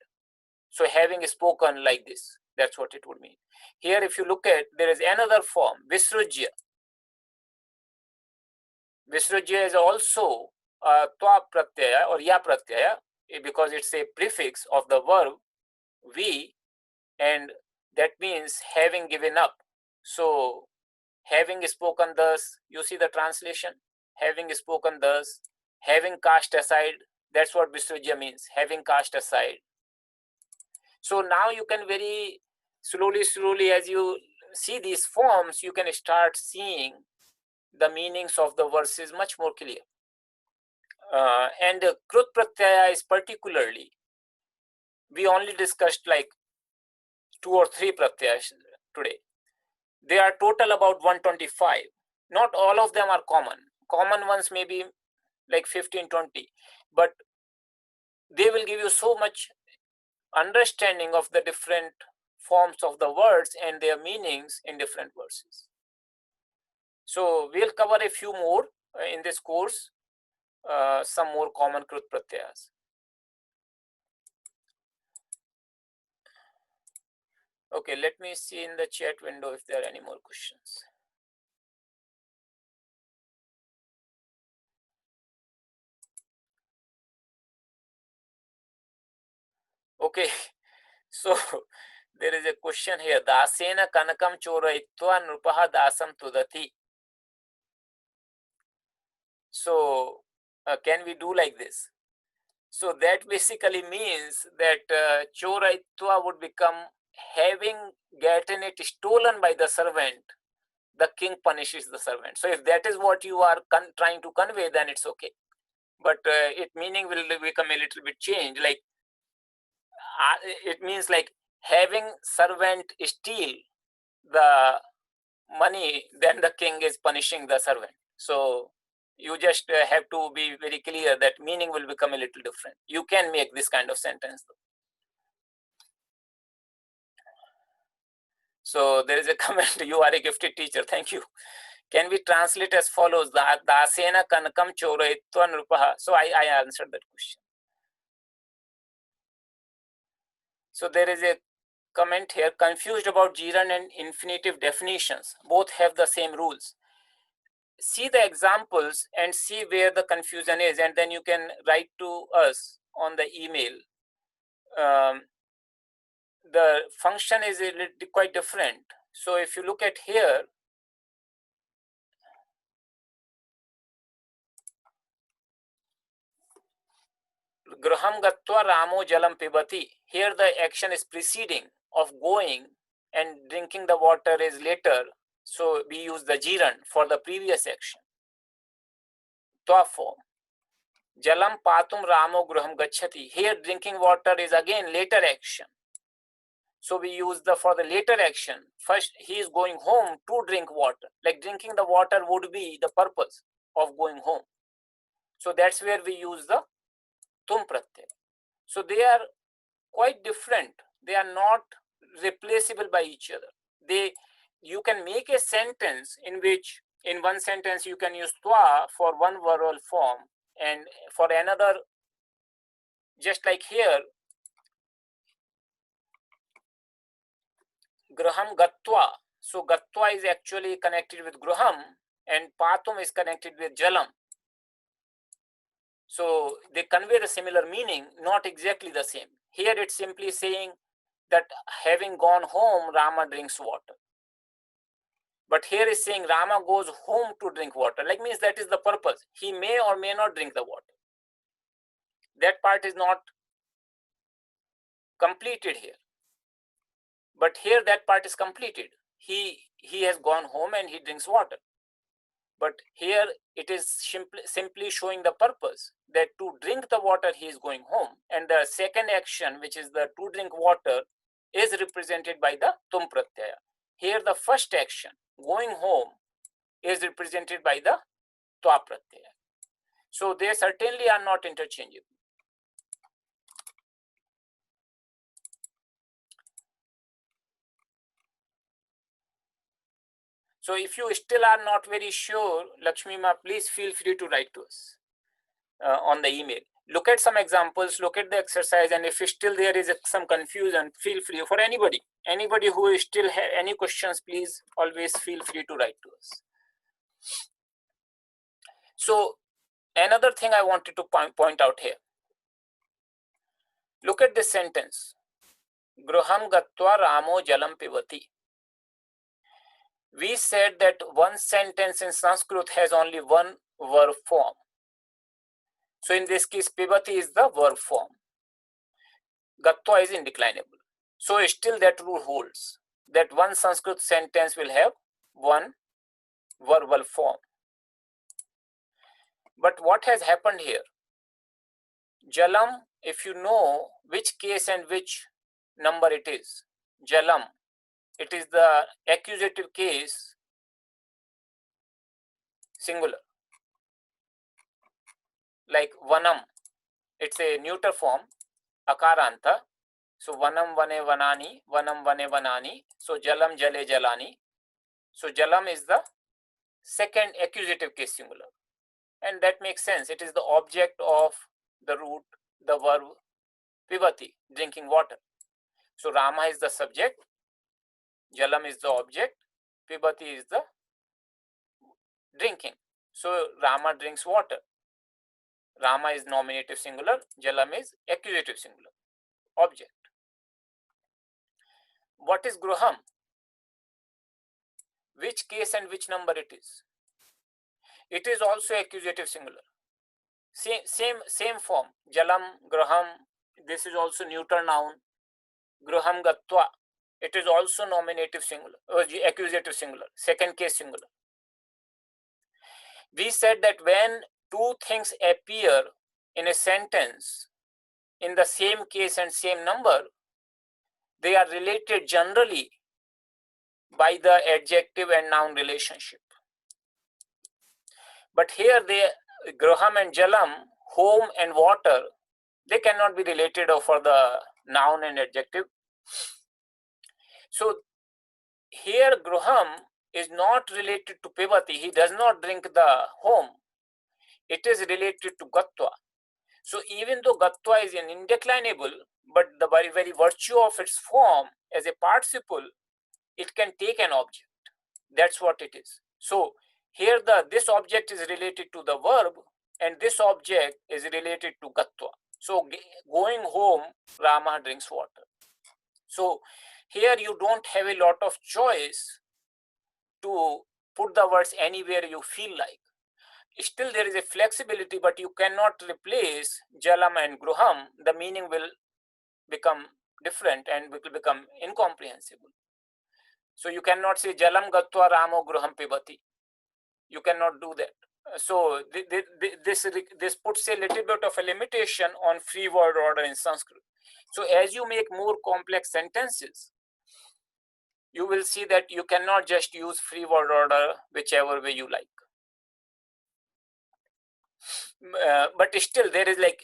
Speaker 1: so having spoken like this, that's what it would mean. Here, if you look at, there is another form, Visrujya. Visrujya is also twa pratyaya or ya pratyaya, because it's a prefix of the verb we, and that means having given up. So having spoken thus, you see the translation, having spoken thus, having cast aside, that's what Visrujya means, having cast aside. So now you can very slowly, as you see these forms, you can start seeing the meanings of the verses much more clear. And Krut Pratyaya is particularly, we only discussed like 2 or 3 pratyayas today. They are total about 125. Not all of them are common. Common ones may be like 15, 20, but they will give you so much understanding of the different forms of the words and their meanings in different verses. So we'll cover a few more in this course, some more common Krut Pratyayas. Okay, let me see in the chat window if there are any more questions. Okay, so there is a question here. Dasena kanakam choraitva nrupaha dasam tudati. So can we do like this? So that basically means that choraitva would become having gotten it stolen by the servant, the king punishes the servant. So if that is what you are trying to convey, then it's okay. But it meaning will become a little bit changed. Like it means like having servant steal the money, then the king is punishing the servant. So you just have to be very clear that meaning will become a little different. You can make this kind of sentence though. So there is a comment, you are a gifted teacher, thank you. Can we translate as follows? Dasena kanakam choraitva nrupaha. So I answered that question. So there is a comment here, confused about gerund and infinitive definitions. Both have the same rules. See the examples and see where the confusion is, and then you can write to us on the email. The function is quite different. So if you look at here, Graham gatva ramo jalam pibati. Here the action is preceding of going, and drinking the water is later. So we use the gerund for the previous action. Twa form. Jalam patum ramo graham gachati. Here drinking water is again later action. So we use for the later action. First he is going home to drink water. Like drinking the water would be the purpose of going home. So that's where we use the tum pratyay. So they are quite different. They are not replaceable by each other. You can make a sentence in which in one sentence you can use twa for one verbal form, and for another, just like here, graham gatva. So gatva is actually connected with graham and patum is connected with jalam. So they convey the similar meaning, not exactly the same. Here it's simply saying that having gone home, Rama drinks water. But here is saying Rama goes home to drink water. Like means that is the purpose. He may or may not drink the water. That part is not completed here. But here that part is completed. He has gone home and he drinks water. But here it is simply showing the purpose that to drink the water he is going home. And the second action, which is the to drink water, is represented by the tum pratyaya. Here the first action, going home, is represented by the twa pratyaya. So they certainly are not interchangeable. So if you still are not very sure, Lakshmi Ma, please feel free to write to us on the email. Look at some examples, look at the exercise, and if still there is some confusion, feel free. For anybody who is still have any questions, please always feel free to write to us. So another thing I wanted to point out here, look at this sentence, Gruham gatva Ramo jalam pivati. We said that one sentence in Sanskrit has only one verb form. So in this case, pivati is the verb form. Gatva is indeclinable. So still that rule holds, that one Sanskrit sentence will have one verbal form. But what has happened here? Jalam, if you know which case and which number it is, Jalam, it is the accusative case, singular. Like Vanam, it's a neuter form, Akaranta. So Vanam vane vanani, Vanam vane vanani. So Jalam jale jalani. So Jalam is the second accusative case singular. And that makes sense. It is the object of the root, the verb pivati, drinking water. So Rama is the subject, Jalam is the object, pivati is the drinking. So Rama drinks water. Rama is nominative singular, Jalam is accusative singular, object. What is Gruham? Which case and which number it is? It is also accusative singular. Same form. Jalam, Gruham. This is also neuter noun. Gruham gatva. It is also nominative singular, or accusative singular, second case singular. We said that when two things appear in a sentence in the same case and same number, they are related generally by the adjective and noun relationship. But here Graham and Jalam, home and water, they cannot be related for the noun and adjective. So here Graham is not related to pivati. He does not drink the home. It is related to gatva. So even though gatva is an indeclinable, but the very virtue of its form as a participle, it can take an object. That's what it is. So here this object is related to the verb, and this object is related to gatva. So going home, Rama drinks water. So here you don't have a lot of choice to put the words anywhere you feel like. Still there is a flexibility, but you cannot replace Jalam and Gruham. The meaning will become different and will become incomprehensible. So you cannot say Jalam gatva Ramo Gruham pivati. You cannot do that. So this puts a little bit of a limitation on free word order in Sanskrit. So as you make more complex sentences, you will see that you cannot just use free word order whichever way you like. But still there is like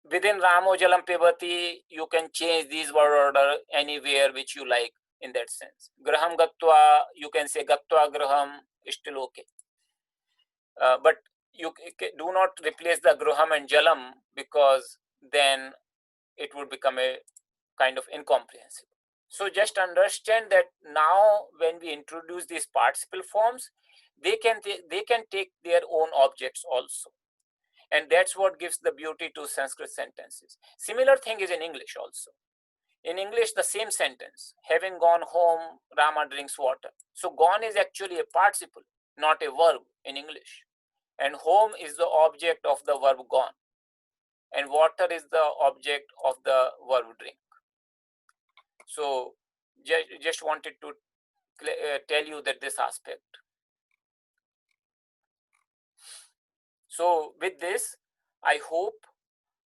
Speaker 1: within Ramo Jalam Pivati, you can change these word order anywhere which you like in that sense. Graham Gatva, you can say Gatva Graham, is still okay. But you do not replace the Graham and Jalam, because then it would become a kind of incomprehensible. So just understand that now when we introduce these participle forms, they can take their own objects also. And that's what gives the beauty to Sanskrit sentences. Similar thing is in English also. In English, the same sentence, having gone home, Rama drinks water. So gone is actually a participle, not a verb in English. And home is the object of the verb gone. And water is the object of the verb drink. So just wanted to tell you that this aspect. So with this, I hope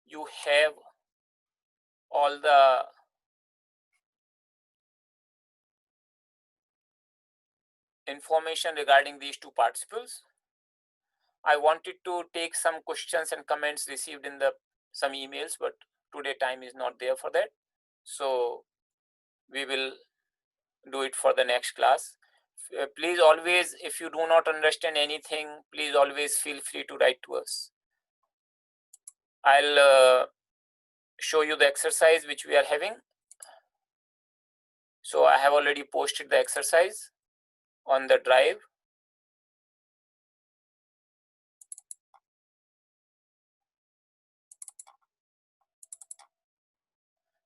Speaker 1: you have all the information regarding these two participles. I wanted to take some questions and comments received in some emails, but today time is not there for that. So we will do it for the next class. Please always, if you do not understand anything, please always feel free to write to us. I'll show you the exercise which we are having. So I have already posted the exercise on the drive.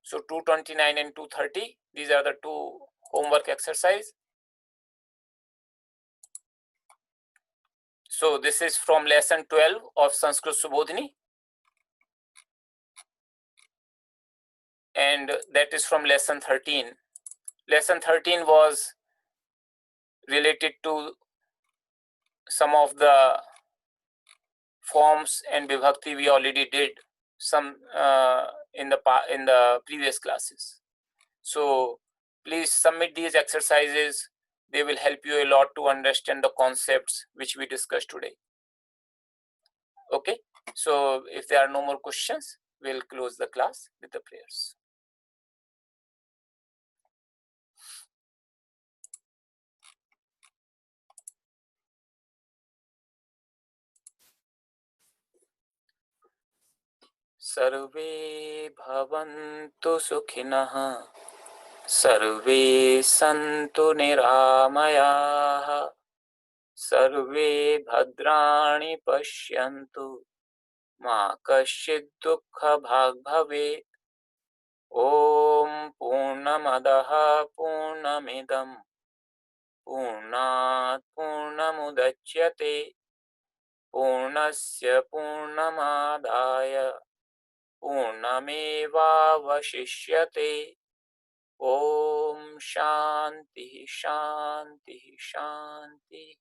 Speaker 1: So 229 and 230, these are the two homework exercise. So this is from lesson 12 of Samskrta-Subodhini, and that is from lesson 13. Lesson 13 was related to some of the forms and vibhakti we already did some in the previous classes. So please submit these exercises. They will help you a lot to understand the concepts which we discussed today. Okay, so if there are no more questions, we'll close the class with the prayers. Sarve bhavantu sukhinah, sarve santu niramayah, sarve bhadrani pashyantu, ma kaschid dukkha bhag bhavet. Om Purnamadaha Purnamidam Purnat Purnamudachyate Purnasya Purnamadaya Purnamevavashishyate. Om Shanti Shanti Shanti.